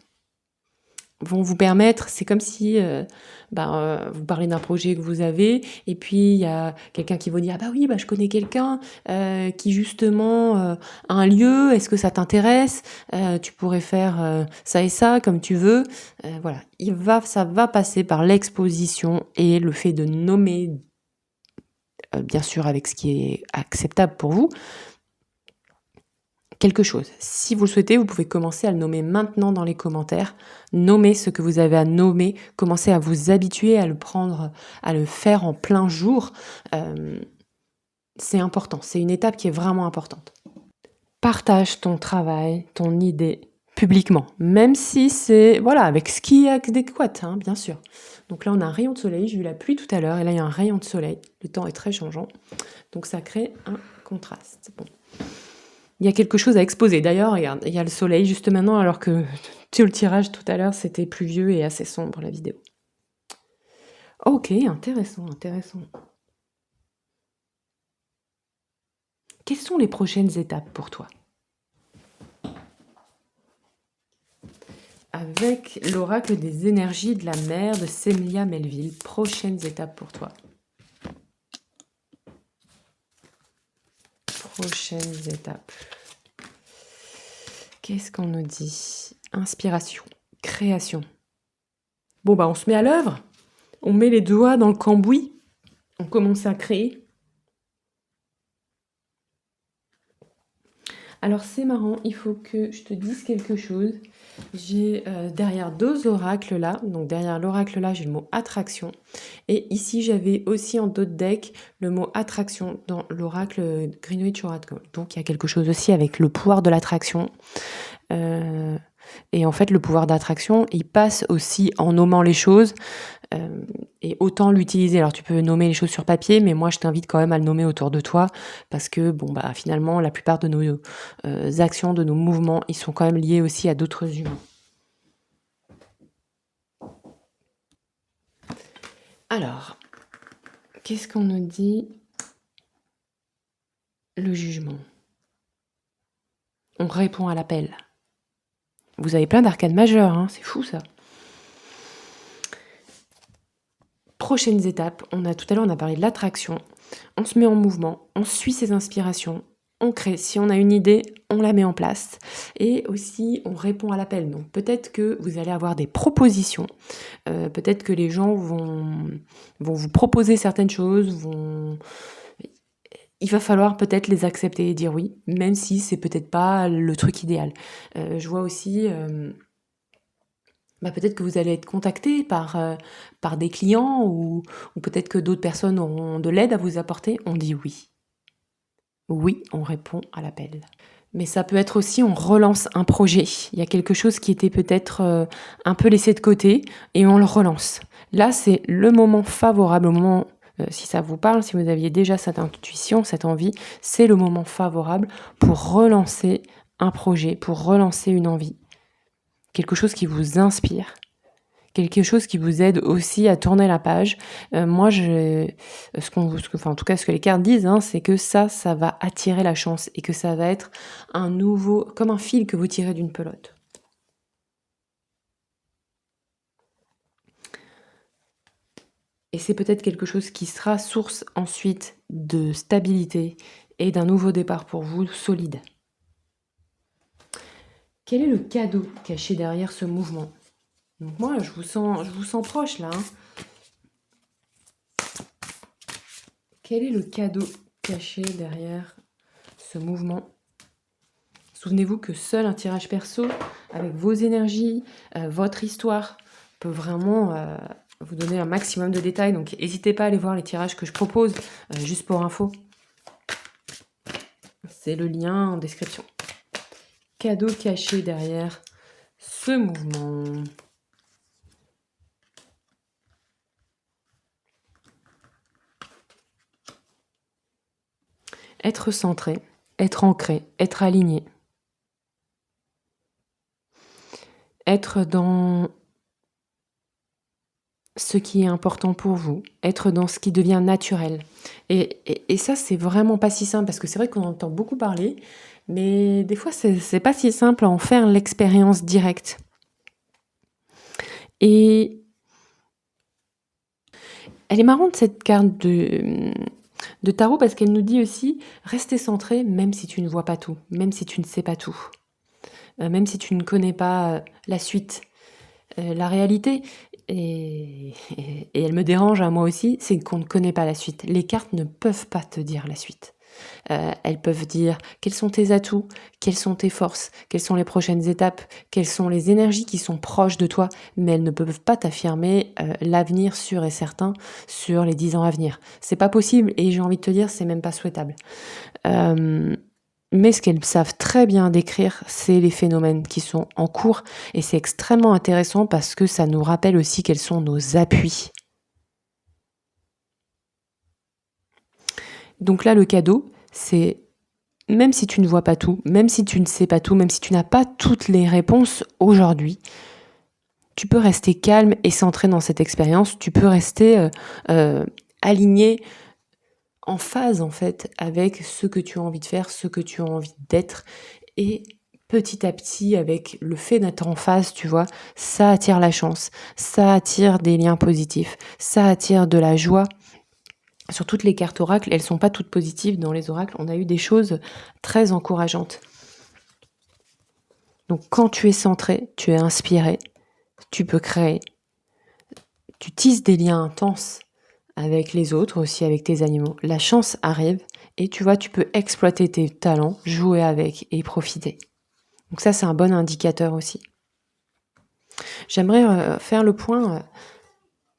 vont vous permettre, c'est comme si vous parlez d'un projet que vous avez et puis il y a quelqu'un qui vous dit « Ah bah oui, je connais quelqu'un qui justement a un lieu, est-ce que ça t'intéresse ? Tu pourrais faire ça et ça comme tu veux. » Voilà, ça va passer par l'exposition et le fait de nommer, bien sûr avec ce qui est acceptable pour vous, quelque chose. Si vous le souhaitez, vous pouvez commencer à le nommer maintenant dans les commentaires. Nommez ce que vous avez à nommer. Commencez à vous habituer à le prendre, à le faire en plein jour. C'est important. C'est une étape qui est vraiment importante. Partage ton travail, ton idée publiquement. Même si c'est, avec ce qui est adéquat, bien sûr. Donc là, on a un rayon de soleil. J'ai eu la pluie tout à l'heure et là, il y a un rayon de soleil. Le temps est très changeant. Donc ça crée un contraste. Bon. Il y a quelque chose à exposer. D'ailleurs, regarde, il y a le soleil juste maintenant, alors que sur le tirage tout à l'heure, c'était pluvieux et assez sombre la vidéo. Ok, intéressant. Quelles sont les prochaines étapes pour toi ? Avec l'oracle des énergies de la mer de Sémilia Melville, prochaines étapes pour toi. Prochaines étapes. Qu'est-ce qu'on nous dit ? Inspiration, création. Bon, on se met à l'œuvre. On met les doigts dans le cambouis. On commence à créer. Alors c'est marrant, il faut que je te dise quelque chose. J'ai derrière deux oracles là, donc derrière l'oracle là, j'ai le mot attraction. Et ici, j'avais aussi en d'autres decks le mot attraction dans l'oracle Greenwich Oracle. Donc il y a quelque chose aussi avec le pouvoir de l'attraction. Et en fait, le pouvoir d'attraction, il passe aussi en nommant les choses. Et autant l'utiliser. Alors tu peux nommer les choses sur papier, mais moi je t'invite quand même à le nommer autour de toi, parce que finalement la plupart de nos actions, de nos mouvements, ils sont quand même liés aussi à d'autres humains. Alors, qu'est-ce qu'on nous dit ? Le jugement. On répond à l'appel. Vous avez plein d'arcanes majeures, c'est fou ça. Prochaines étapes, tout à l'heure on a parlé de l'attraction, on se met en mouvement, on suit ses inspirations, on crée, si on a une idée, on la met en place et aussi on répond à l'appel. Donc peut-être que vous allez avoir des propositions, peut-être que les gens vont vous proposer certaines choses, il va falloir peut-être les accepter et dire oui, même si c'est peut-être pas le truc idéal. Je vois aussi... peut-être que vous allez être contacté par des clients ou peut-être que d'autres personnes auront de l'aide à vous apporter. On dit oui. Oui, on répond à l'appel. Mais ça peut être aussi, on relance un projet. Il y a quelque chose qui était peut-être un peu laissé de côté et on le relance. Là, c'est le moment favorable, si ça vous parle, si vous aviez déjà cette intuition, cette envie, c'est le moment favorable pour relancer un projet, pour relancer une envie. Quelque chose qui vous inspire, quelque chose qui vous aide aussi à tourner la page. Moi, en tout cas, ce que les cartes disent, c'est que ça va attirer la chance et que ça va être comme un fil que vous tirez d'une pelote. Et c'est peut-être quelque chose qui sera source ensuite de stabilité et d'un nouveau départ pour vous solide. Quel est le cadeau caché derrière ce mouvement ? Donc moi, je vous sens proche là, hein. Quel est le cadeau caché derrière ce mouvement? Souvenez-vous que seul un tirage perso, avec vos énergies, votre histoire, peut vraiment vous donner un maximum de détails. Donc n'hésitez pas à aller voir les tirages que je propose, juste pour info. C'est le lien en description. Cadeau caché derrière ce mouvement. Être centré, être ancré, être aligné. Être dans ce qui est important pour vous, être dans ce qui devient naturel. Et ça, c'est vraiment pas si simple, parce que c'est vrai qu'on entend beaucoup parler, mais des fois, c'est pas si simple à en faire l'expérience directe. Et elle est marrante, cette carte de tarot, parce qu'elle nous dit aussi, rester centré, même si tu ne vois pas tout, même si tu ne sais pas tout, même si tu ne connais pas la suite. La réalité, et elle me dérange à moi aussi, c'est qu'on ne connaît pas la suite. Les cartes ne peuvent pas te dire la suite. Elles peuvent dire quels sont tes atouts, quelles sont tes forces, quelles sont les prochaines étapes, quelles sont les énergies qui sont proches de toi, mais elles ne peuvent pas t'affirmer l'avenir sûr et certain sur les 10 ans à venir. C'est pas possible, et j'ai envie de te dire, c'est même pas souhaitable. Mais ce qu'elles savent très bien décrire, c'est les phénomènes qui sont en cours, et c'est extrêmement intéressant parce que ça nous rappelle aussi quels sont nos appuis. Donc là, le cadeau, c'est même si tu ne vois pas tout, même si tu ne sais pas tout, même si tu n'as pas toutes les réponses aujourd'hui, tu peux rester calme et centré dans cette expérience, tu peux rester aligné, en phase en fait avec ce que tu as envie de faire, ce que tu as envie d'être, et petit à petit, avec le fait d'être en phase, tu vois, ça attire la chance, ça attire des liens positifs, ça attire de la joie. Sur toutes les cartes oracles, elles sont pas toutes positives. Dans les oracles, on a eu des choses très encourageantes. Donc quand tu es centré, tu es inspiré, tu peux créer, tu tisses des liens intenses avec les autres, aussi avec tes animaux. La chance arrive et tu vois, tu peux exploiter tes talents, jouer avec et profiter. Donc ça, c'est un bon indicateur aussi. J'aimerais faire le point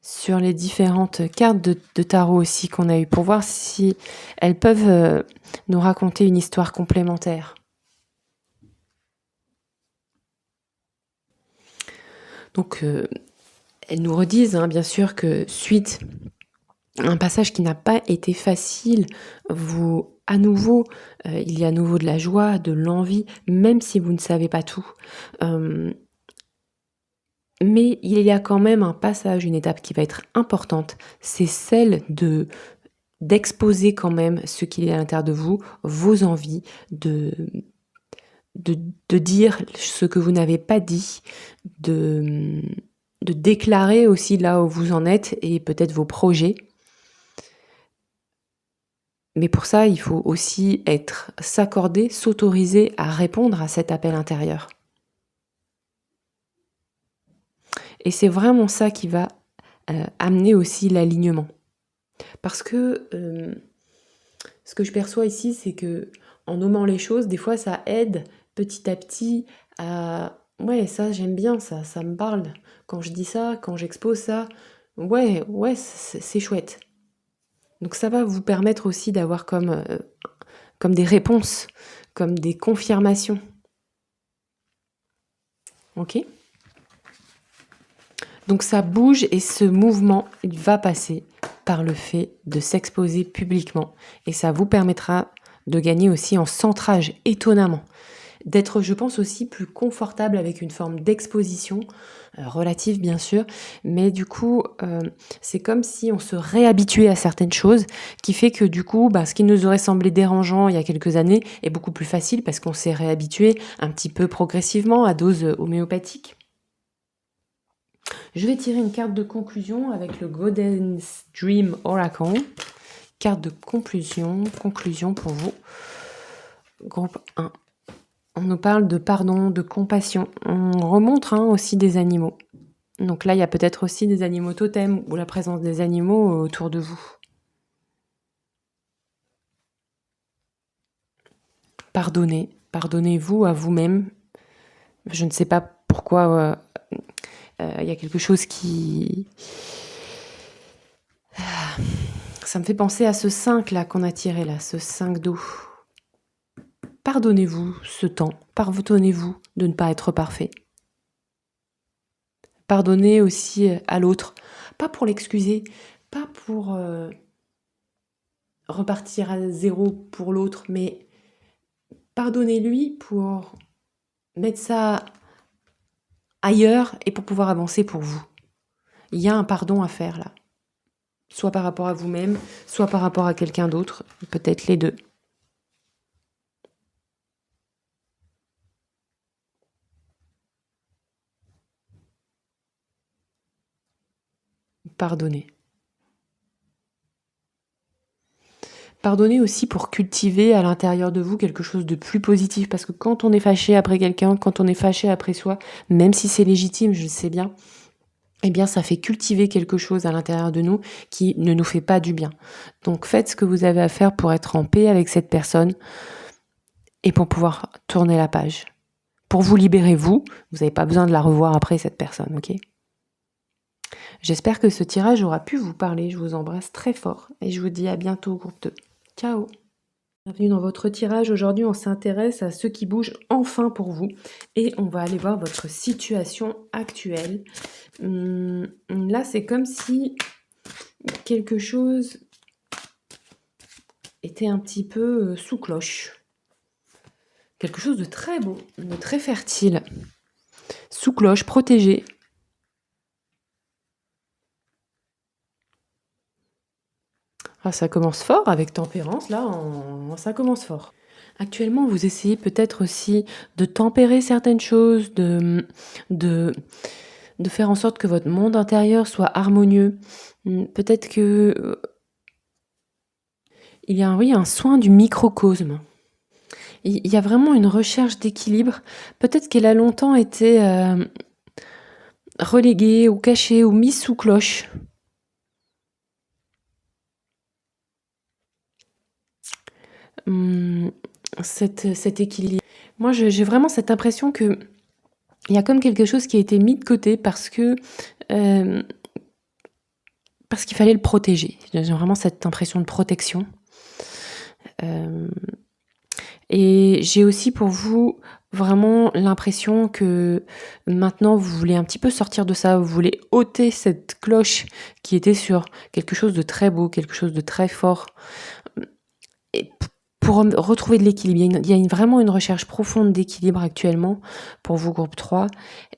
sur les différentes cartes de tarot aussi qu'on a eues, pour voir si elles peuvent nous raconter une histoire complémentaire. Donc, elles nous redisent, hein, bien sûr, que suite à un passage qui n'a pas été facile, à nouveau, il y a à nouveau de la joie, de l'envie, même si vous ne savez pas tout. Mais il y a quand même un passage, une étape qui va être importante, c'est celle d'exposer quand même ce qu'il y a à l'intérieur de vous, vos envies, de dire ce que vous n'avez pas dit, de déclarer aussi là où vous en êtes et peut-être vos projets. Mais pour ça, il faut aussi s'accorder, s'autoriser à répondre à cet appel intérieur. Et c'est vraiment ça qui va amener aussi l'alignement. Parce que ce que je perçois ici, c'est que en nommant les choses, des fois, ça aide petit à petit à... Ouais, ça, j'aime bien, ça me parle. Quand je dis ça, quand j'expose ça, ouais, c'est chouette. Donc ça va vous permettre aussi d'avoir comme des réponses, comme des confirmations. Ok ? Donc ça bouge, et ce mouvement, il va passer par le fait de s'exposer publiquement. Et ça vous permettra de gagner aussi en centrage, étonnamment. D'être, je pense, aussi plus confortable avec une forme d'exposition, relative bien sûr, mais du coup, c'est comme si on se réhabituait à certaines choses, qui fait que du coup, ce qui nous aurait semblé dérangeant il y a quelques années est beaucoup plus facile, parce qu'on s'est réhabitué un petit peu progressivement à dose homéopathique. Je vais tirer une carte de conclusion avec le Golden's Dream Oracle. Carte de conclusion pour vous. Groupe 1. On nous parle de pardon, de compassion. On remontre aussi des animaux. Donc là, il y a peut-être aussi des animaux totems ou la présence des animaux autour de vous. Pardonnez. Pardonnez-vous à vous-même. Je ne sais pas pourquoi il y a quelque chose qui... Ça me fait penser à ce 5 là qu'on a tiré là, ce 5 d'eau. Pardonnez-vous ce temps. Pardonnez-vous de ne pas être parfait. Pardonnez aussi à l'autre. Pas pour l'excuser, pas pour repartir à zéro pour l'autre, mais pardonnez-lui pour mettre ça ailleurs et pour pouvoir avancer pour vous. Il y a un pardon à faire là. Soit par rapport à vous-même, soit par rapport à quelqu'un d'autre, peut-être les deux. Pardonnez. Pardonnez aussi pour cultiver à l'intérieur de vous quelque chose de plus positif, parce que quand on est fâché après quelqu'un, quand on est fâché après soi, même si c'est légitime, je le sais bien, eh bien ça fait cultiver quelque chose à l'intérieur de nous qui ne nous fait pas du bien. Donc faites ce que vous avez à faire pour être en paix avec cette personne et pour pouvoir tourner la page. Pour vous libérer, vous n'avez pas besoin de la revoir après, cette personne, ok ? J'espère que ce tirage aura pu vous parler. Je vous embrasse très fort et je vous dis à bientôt au groupe 2. Ciao! Bienvenue dans votre tirage. Aujourd'hui, on s'intéresse à ce qui bouge enfin pour vous et on va aller voir votre situation actuelle. Là, c'est comme si quelque chose était un petit peu sous cloche. Quelque chose de très beau, de très fertile. Sous cloche, protégé. Ah, ça commence fort avec tempérance, là, ça commence fort. Actuellement, vous essayez peut-être aussi de tempérer certaines choses, de faire en sorte que votre monde intérieur soit harmonieux. Peut-être que il y a un soin du microcosme. Il y a vraiment une recherche d'équilibre. Peut-être qu'elle a longtemps été reléguée ou cachée ou mise sous cloche. Cet équilibre. Moi, j'ai vraiment cette impression que il y a comme quelque chose qui a été mis de côté parce qu'il fallait le protéger. J'ai vraiment cette impression de protection. Et j'ai aussi pour vous vraiment l'impression que maintenant vous voulez un petit peu sortir de ça, vous voulez ôter cette cloche qui était sur quelque chose de très beau, quelque chose de très fort. Et pour retrouver de l'équilibre, il y a vraiment une recherche profonde d'équilibre actuellement pour vous, groupe 3,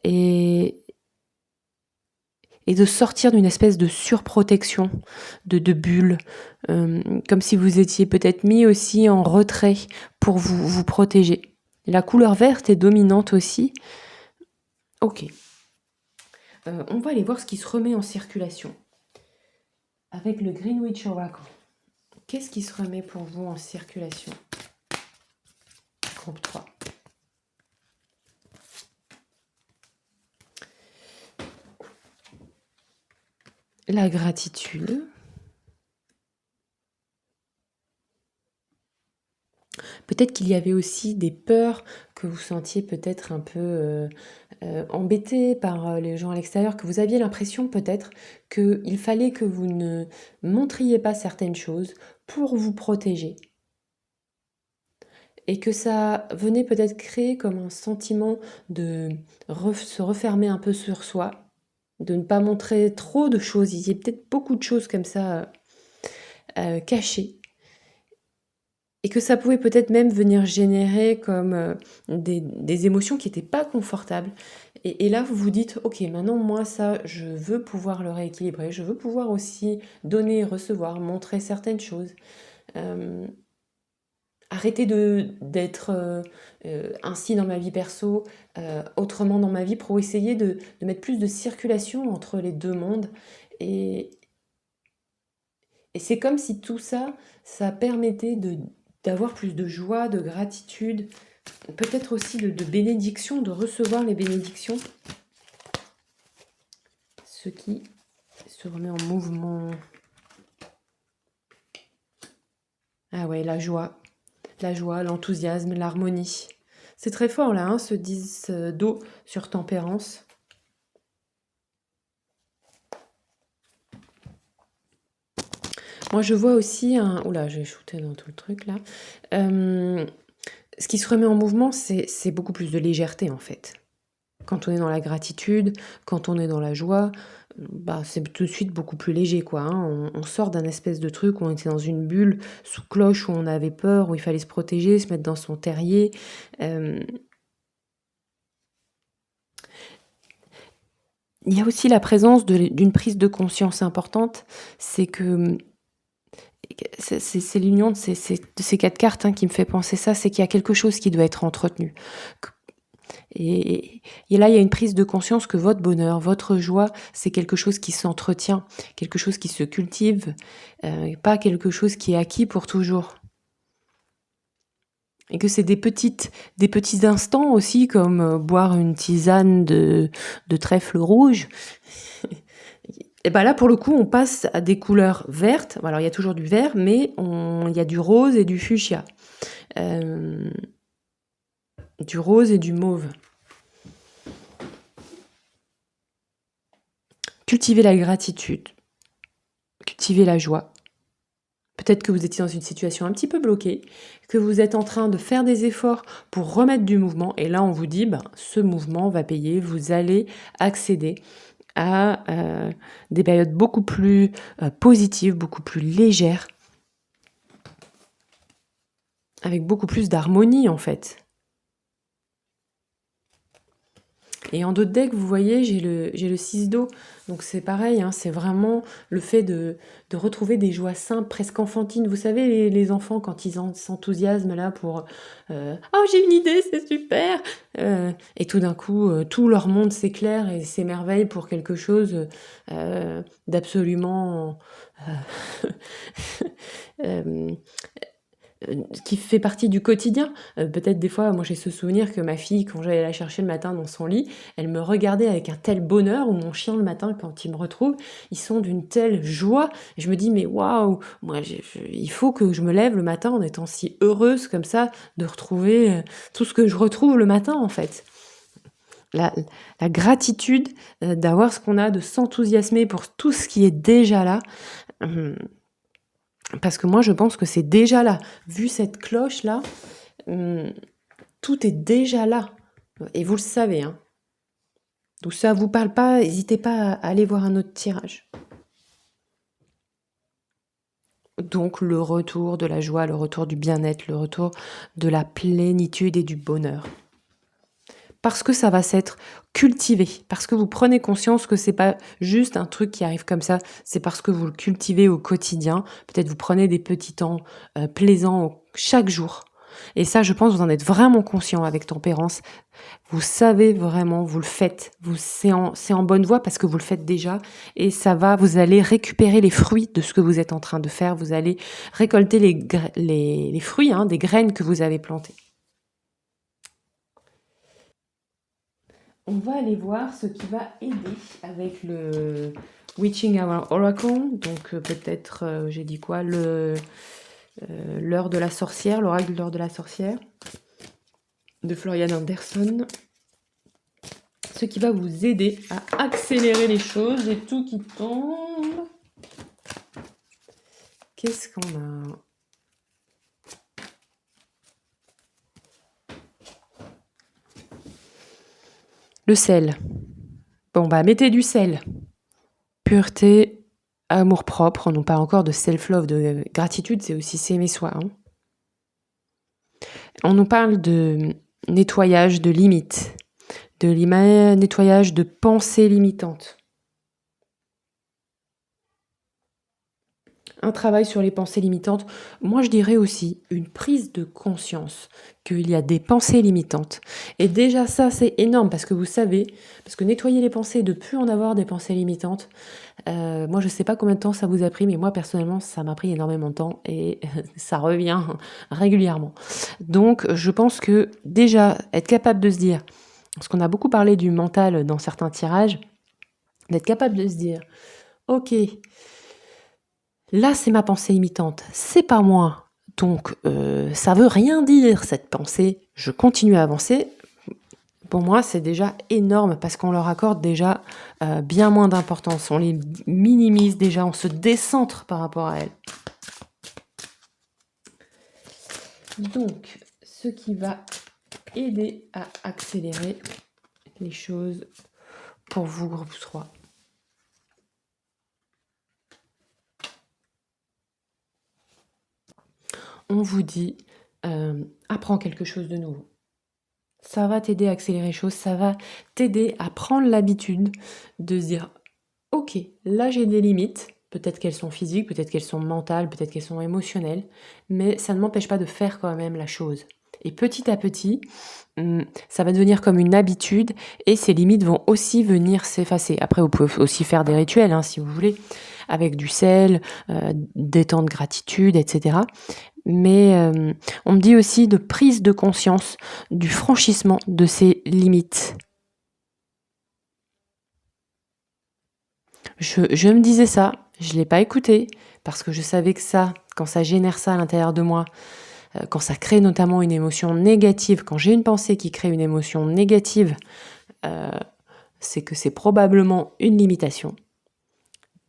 et de sortir d'une espèce de surprotection, de bulle, comme si vous étiez peut-être mis aussi en retrait pour vous protéger. La couleur verte est dominante aussi. Ok. On va aller voir ce qui se remet en circulation. Avec le Greenwich Oracle. Qu'est-ce qui se remet pour vous en circulation? Groupe 3. La gratitude. Peut-être qu'il y avait aussi des peurs que vous sentiez peut-être un peu embêté par les gens à l'extérieur, que vous aviez l'impression peut-être qu'il fallait que vous ne montriez pas certaines choses pour vous protéger. Et que ça venait peut-être créer comme un sentiment de se refermer un peu sur soi, de ne pas montrer trop de choses. Il y a peut-être beaucoup de choses comme ça cachées. Et que ça pouvait peut-être même venir générer comme des émotions qui n'étaient pas confortables. Et là, vous vous dites, ok, maintenant, moi, ça, je veux pouvoir le rééquilibrer. Je veux pouvoir aussi donner et recevoir, montrer certaines choses. Arrêter d'être ainsi dans ma vie perso, autrement dans ma vie, pour essayer de mettre plus de circulation entre les deux mondes. Et c'est comme si tout ça, ça permettait d'avoir plus de joie, de gratitude, peut-être aussi de bénédiction, de recevoir les bénédictions. ce qui se remet en mouvement. Ah ouais, la joie, l'enthousiasme, l'harmonie. C'est très fort là, hein, ce 10 d'eau sur tempérance. Moi, je vois aussi un... Oula, j'ai shooté dans tout le truc là. Ce qui se remet en mouvement, c'est beaucoup plus de légèreté en fait. Quand on est dans la gratitude, quand on est dans la joie, bah, c'est tout de suite beaucoup plus léger, quoi, hein. On sort d'un espèce de truc où on était dans une bulle sous cloche, où on avait peur, où il fallait se protéger, se mettre dans son terrier. Euh, Il y a aussi la présence d'une prise de conscience importante, c'est que c'est l'union de ces quatre cartes, hein, qui me fait penser ça, c'est qu'il y a quelque chose qui doit être entretenu. Et là, il y a une prise de conscience que votre bonheur, votre joie, c'est quelque chose qui s'entretient, quelque chose qui se cultive, pas quelque chose qui est acquis pour toujours. Et que c'est des petits instants aussi, comme boire une tisane de trèfle rouge. Et ben là, pour le coup, on passe à des couleurs vertes. Alors, il y a toujours du vert, mais il y a du rose et du fuchsia. Du rose et du mauve. Cultivez la gratitude. Cultivez la joie. Peut-être que vous étiez dans une situation un petit peu bloquée, que vous êtes en train de faire des efforts pour remettre du mouvement. Et là, on vous dit, ce mouvement va payer. Vous allez accéder à des périodes beaucoup plus positives, beaucoup plus légères, avec beaucoup plus d'harmonie en fait. Et en d'autres decks, vous voyez, j'ai le 6 d'eau. Donc c'est pareil, hein, c'est vraiment le fait de retrouver des joies simples, presque enfantines. Vous savez, les enfants, quand ils s'enthousiasment là pour oh, j'ai une idée, c'est super et tout d'un coup, tout leur monde s'éclaire et s'émerveille pour quelque chose d'absolument qui fait partie du quotidien. Peut-être des fois, moi j'ai ce souvenir que ma fille, quand j'allais la chercher le matin dans son lit, elle me regardait avec un tel bonheur, ou mon chien le matin, quand il me retrouve, ils sont d'une telle joie. Et je me dis, mais waouh, moi il faut que je me lève le matin en étant si heureuse comme ça, de retrouver tout ce que je retrouve le matin en fait. La gratitude d'avoir ce qu'on a, de s'enthousiasmer pour tout ce qui est déjà là. Parce que moi, je pense que c'est déjà là. Vu cette cloche-là, tout est déjà là. Et vous le savez, hein. Donc ça vous parle pas, n'hésitez pas à aller voir un autre tirage. Donc le retour de la joie, le retour du bien-être, le retour de la plénitude et du bonheur. Parce que ça va s'être cultivé, parce que vous prenez conscience que c'est pas juste un truc qui arrive comme ça, c'est parce que vous le cultivez au quotidien. Peut-être vous prenez des petits temps plaisants chaque jour. Et ça, je pense, vous en êtes vraiment conscient avec Tempérance. Vous savez vraiment, vous le faites. C'est en bonne voie parce que vous le faites déjà. Et ça va, vous allez récupérer les fruits de ce que vous êtes en train de faire. Vous allez récolter les fruits, hein, des graines que vous avez plantées. On va aller voir ce qui va aider avec le Witching Hour Oracle. Donc peut-être, j'ai dit quoi, l'heure de la sorcière, l'oracle de l'heure de la sorcière de Florian Anderson. Ce qui va vous aider à accélérer les choses et tout qui tombe. Qu'est-ce qu'on a ? Le sel. Bon, mettez du sel. Pureté, amour-propre. On nous parle encore de self-love, de gratitude, c'est aussi s'aimer soi. Hein. On nous parle de nettoyage de limites, de nettoyage de pensées limitantes. Un travail sur les pensées limitantes. Moi, je dirais aussi une prise de conscience qu'il y a des pensées limitantes. Et déjà ça, c'est énorme parce que vous savez, parce que nettoyer les pensées, de plus en avoir des pensées limitantes, moi, je ne sais pas combien de temps ça vous a pris, mais moi, personnellement, ça m'a pris énormément de temps et ça revient régulièrement. Donc, je pense que déjà, être capable de se dire, parce qu'on a beaucoup parlé du mental dans certains tirages, D'être capable de se dire, ok, là c'est ma pensée imitante, c'est pas moi. Donc ça veut rien dire cette pensée, je continue à avancer. Pour moi, c'est déjà énorme parce qu'on leur accorde déjà bien moins d'importance. On les minimise déjà, on se décentre par rapport à elles. Donc, ce qui va aider à accélérer les choses pour vous, groupe 3. On vous dit, apprends quelque chose de nouveau. Ça va t'aider à accélérer les choses, ça va t'aider à prendre l'habitude de se dire, ok, là j'ai des limites, peut-être qu'elles sont physiques, peut-être qu'elles sont mentales, peut-être qu'elles sont émotionnelles, mais ça ne m'empêche pas de faire quand même la chose. Et petit à petit, ça va devenir comme une habitude et ces limites vont aussi venir s'effacer. Après, vous pouvez aussi faire des rituels, hein, si vous voulez, avec du sel, des temps de gratitude, etc. Mais on me dit aussi de prise de conscience du franchissement de ces limites. Je me disais ça, je ne l'ai pas écouté, parce que je savais que ça, quand ça génère ça à l'intérieur de moi, quand ça crée notamment une émotion négative, quand j'ai une pensée qui crée une émotion négative, c'est que c'est probablement une limitation.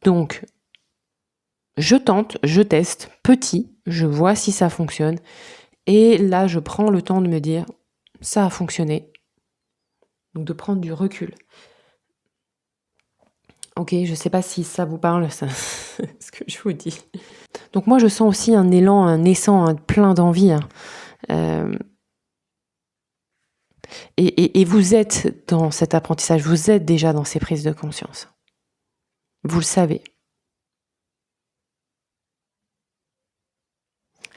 Donc, je tente, je teste, petit, je vois si ça fonctionne, et là, je prends le temps de me dire, ça a fonctionné. Donc, de prendre du recul. Ok, je ne sais pas si ça vous parle, ça, ce que je vous dis. Donc moi, je sens aussi un élan naissant, plein d'envie. Et vous êtes dans cet apprentissage, vous êtes déjà dans ces prises de conscience. Vous le savez.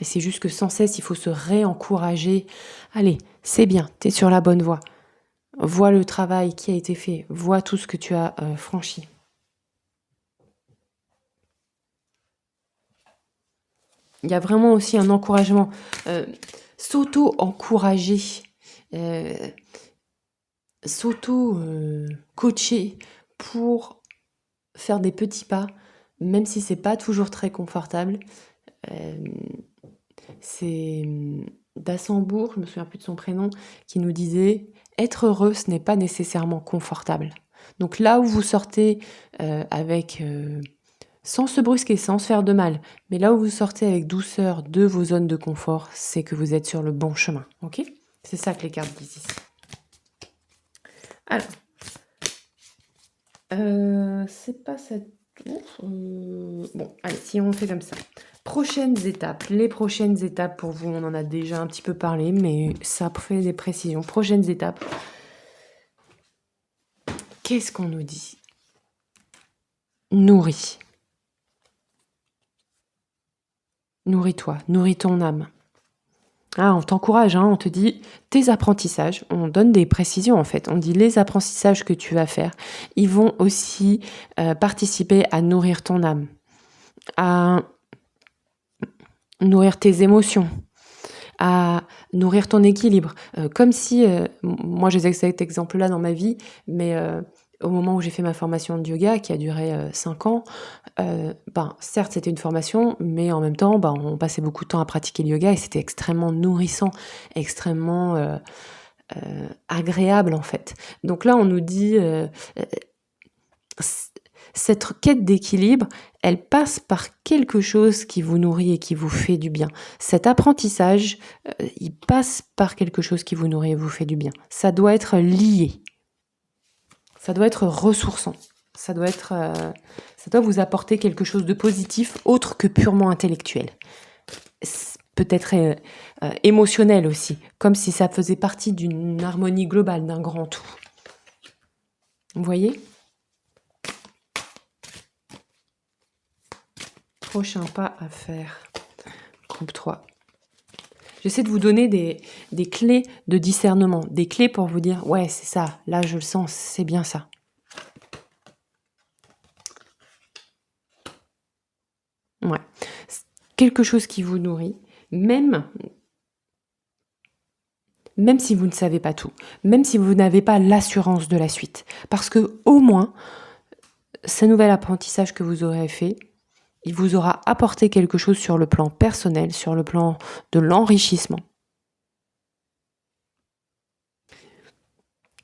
Et c'est juste que sans cesse, il faut se réencourager. Allez, c'est bien, tu es sur la bonne voie. Vois le travail qui a été fait, vois tout ce que tu as franchi. Il y a vraiment aussi un encouragement. S'auto-encourager, s'auto-coacher pour faire des petits pas, même si c'est pas toujours très confortable. C'est d'Assembourg, je me souviens plus de son prénom, qui nous disait « Être heureux, ce n'est pas nécessairement confortable ». Donc là où vous sortez sans se brusquer, sans se faire de mal, mais là où vous sortez avec douceur de vos zones de confort, c'est que vous êtes sur le bon chemin. Ok ? C'est ça que les cartes disent ici. Alors, c'est pas cette... bon, allez, si on fait comme ça. Prochaines étapes. Les prochaines étapes pour vous, on en a déjà un petit peu parlé, mais ça fait des précisions. Prochaines étapes. Qu'est-ce qu'on nous dit ? Nourris. Nourris-toi, nourris ton âme. Ah, on t'encourage, hein, on te dit tes apprentissages, on donne des précisions en fait. On dit les apprentissages que tu vas faire, ils vont aussi participer à nourrir ton âme, à nourrir tes émotions, à nourrir ton équilibre. Comme si, moi j'ai cet exemple-là dans ma vie, mais au moment où j'ai fait ma formation de yoga, qui a duré 5 ans, certes c'était une formation, mais en même temps, on passait beaucoup de temps à pratiquer le yoga et c'était extrêmement nourrissant, extrêmement agréable en fait. Donc là, on nous dit... cette quête d'équilibre, elle passe par quelque chose qui vous nourrit et qui vous fait du bien. Cet apprentissage, il passe par quelque chose qui vous nourrit et vous fait du bien. Ça doit être lié. Ça doit être ressourçant. Ça doit vous apporter quelque chose de positif, autre que purement intellectuel. Peut-être émotionnel aussi, comme si ça faisait partie d'une harmonie globale, d'un grand tout. Vous voyez ? Prochain pas à faire. Groupe 3. J'essaie de vous donner des clés de discernement, des clés pour vous dire, ouais, c'est ça, là je le sens, c'est bien ça. Ouais. Quelque chose qui vous nourrit, même si vous ne savez pas tout, même si vous n'avez pas l'assurance de la suite. Parce que au moins, ce nouvel apprentissage que vous aurez fait, il vous aura apporté quelque chose sur le plan personnel, sur le plan de l'enrichissement.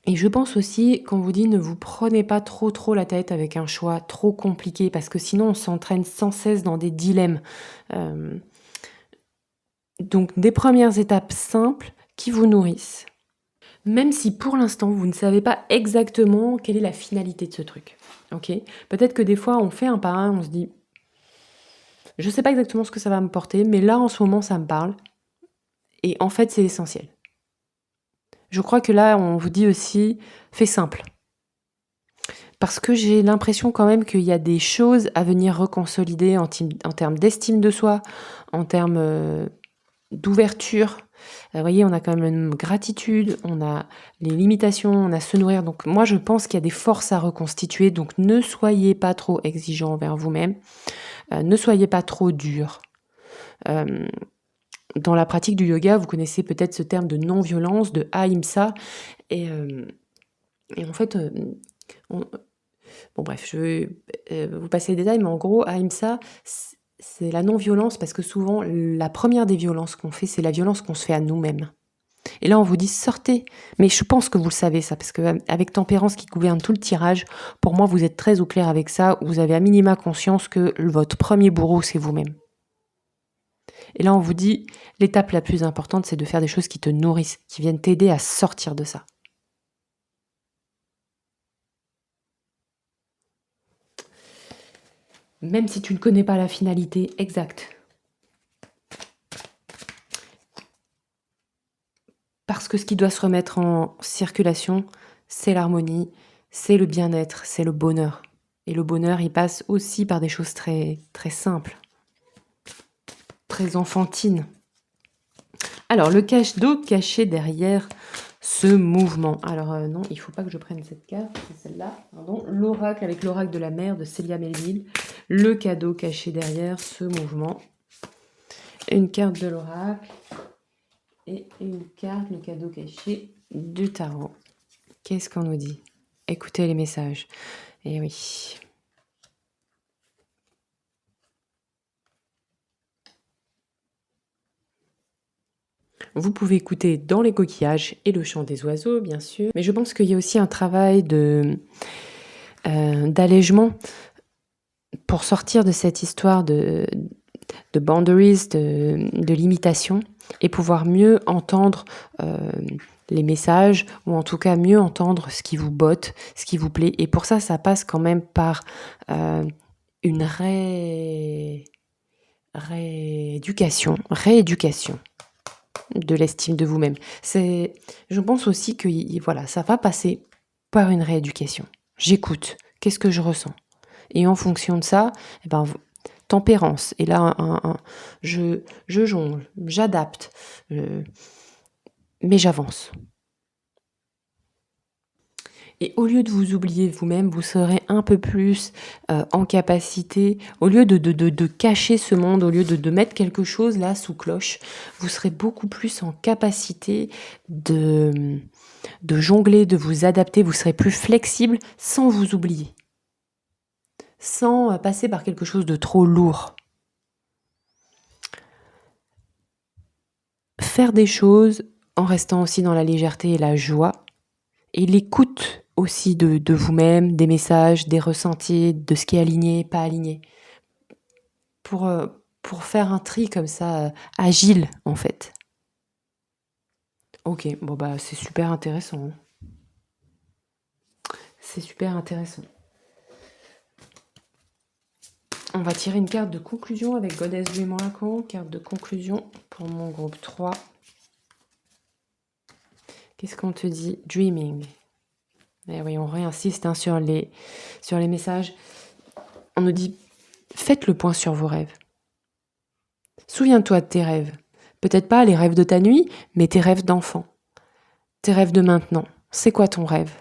Et je pense aussi qu'on vous dit ne vous prenez pas trop la tête avec un choix trop compliqué parce que sinon on s'entraîne sans cesse dans des dilemmes. Donc des premières étapes simples qui vous nourrissent. Même si pour l'instant vous ne savez pas exactement quelle est la finalité de ce truc. Ok ? Peut-être que des fois on fait un pas, on se dit je ne sais pas exactement ce que ça va me porter, mais là en ce moment ça me parle. Et en fait c'est l'essentiel. Je crois que là, on vous dit aussi, fais simple. Parce que j'ai l'impression quand même qu'il y a des choses à venir reconsolider en termes d'estime de soi, en termes d'ouverture. Vous voyez, on a quand même une gratitude, on a les limitations, on a se nourrir. Donc moi, je pense qu'il y a des forces à reconstituer. Donc ne soyez pas trop exigeants envers vous-même. Ne soyez pas trop dur. Dans la pratique du yoga, vous connaissez peut-être ce terme de non-violence, de ahimsa. Et en fait, bon bref, je vais vous passer les détails, mais en gros, ahimsa, c'est la non-violence parce que souvent, la première des violences qu'on fait, c'est la violence qu'on se fait à nous-mêmes. Et là, on vous dit sortez. Mais je pense que vous le savez ça, parce qu'avec Tempérance qui gouverne tout le tirage, pour moi, vous êtes très au clair avec ça. Vous avez à minima conscience que votre premier bourreau, c'est vous-même. Et là, on vous dit, l'étape la plus importante, c'est de faire des choses qui te nourrissent, qui viennent t'aider à sortir de ça. Même si tu ne connais pas la finalité exacte. Parce que ce qui doit se remettre en circulation, c'est l'harmonie, c'est le bien-être, c'est le bonheur. Et le bonheur, il passe aussi par des choses très, très simples, très enfantines. Alors, le cache-dos caché derrière ce mouvement. Alors, non, il ne faut pas que je prenne cette carte, c'est celle-là. Pardon, l'oracle avec l'oracle de la mer de Célia Melville. Le cadeau caché derrière ce mouvement. Une carte de l'oracle et une carte, le cadeau caché du tarot. Qu'est-ce qu'on nous dit ? Écoutez les messages. Eh oui. Vous pouvez écouter dans les coquillages et le chant des oiseaux, bien sûr. Mais je pense qu'il y a aussi un travail d'allègement pour sortir de cette histoire de boundaries, de limitation, et pouvoir mieux entendre les messages, ou en tout cas mieux entendre ce qui vous botte, ce qui vous plaît. Et pour ça, ça passe quand même par une rééducation de l'estime de vous-même. Je pense aussi que voilà, ça va passer par une rééducation. J'écoute, qu'est-ce que je ressens ? Et en fonction de ça, tempérance. Et là, je jongle, j'adapte, mais j'avance. Et au lieu de vous oublier vous-même, vous serez un peu plus en capacité, au lieu de cacher ce monde, au lieu de mettre quelque chose là sous cloche, vous serez beaucoup plus en capacité de jongler, de vous adapter, vous serez plus flexible sans vous oublier, sans passer par quelque chose de trop lourd. Faire des choses en restant aussi dans la légèreté et la joie, et l'écoute aussi de vous-même, des messages, des ressentis, de ce qui est aligné, pas aligné. Pour faire un tri comme ça, agile en fait. Ok, bon bah c'est super intéressant. C'est super intéressant. On va tirer une carte de conclusion avec Goddess Dream Oracle, carte de conclusion pour mon groupe 3. Qu'est-ce qu'on te dit ? Dreaming. Et oui, on réinsiste sur les messages. On nous dit, faites le point sur vos rêves. Souviens-toi de tes rêves. Peut-être pas les rêves de ta nuit, mais tes rêves d'enfant. Tes rêves de maintenant. C'est quoi ton rêve ?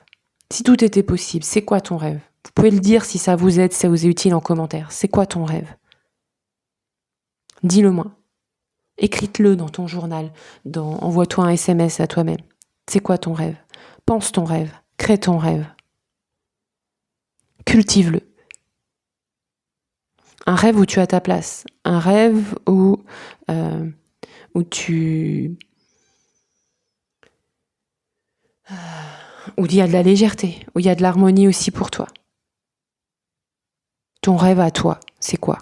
Si tout était possible, c'est quoi ton rêve ? Vous pouvez le dire si ça vous aide, si ça vous est utile en commentaire. C'est quoi ton rêve ? Dis-le-moi. Écris-le dans ton journal. Envoie-toi un SMS à toi-même. C'est quoi ton rêve ? Pense ton rêve. Crée ton rêve. Cultive-le. Un rêve où tu as ta place. Un rêve euh, où tu... où il y a de la légèreté, où il y a de l'harmonie aussi pour toi. Ton rêve à toi, c'est quoi?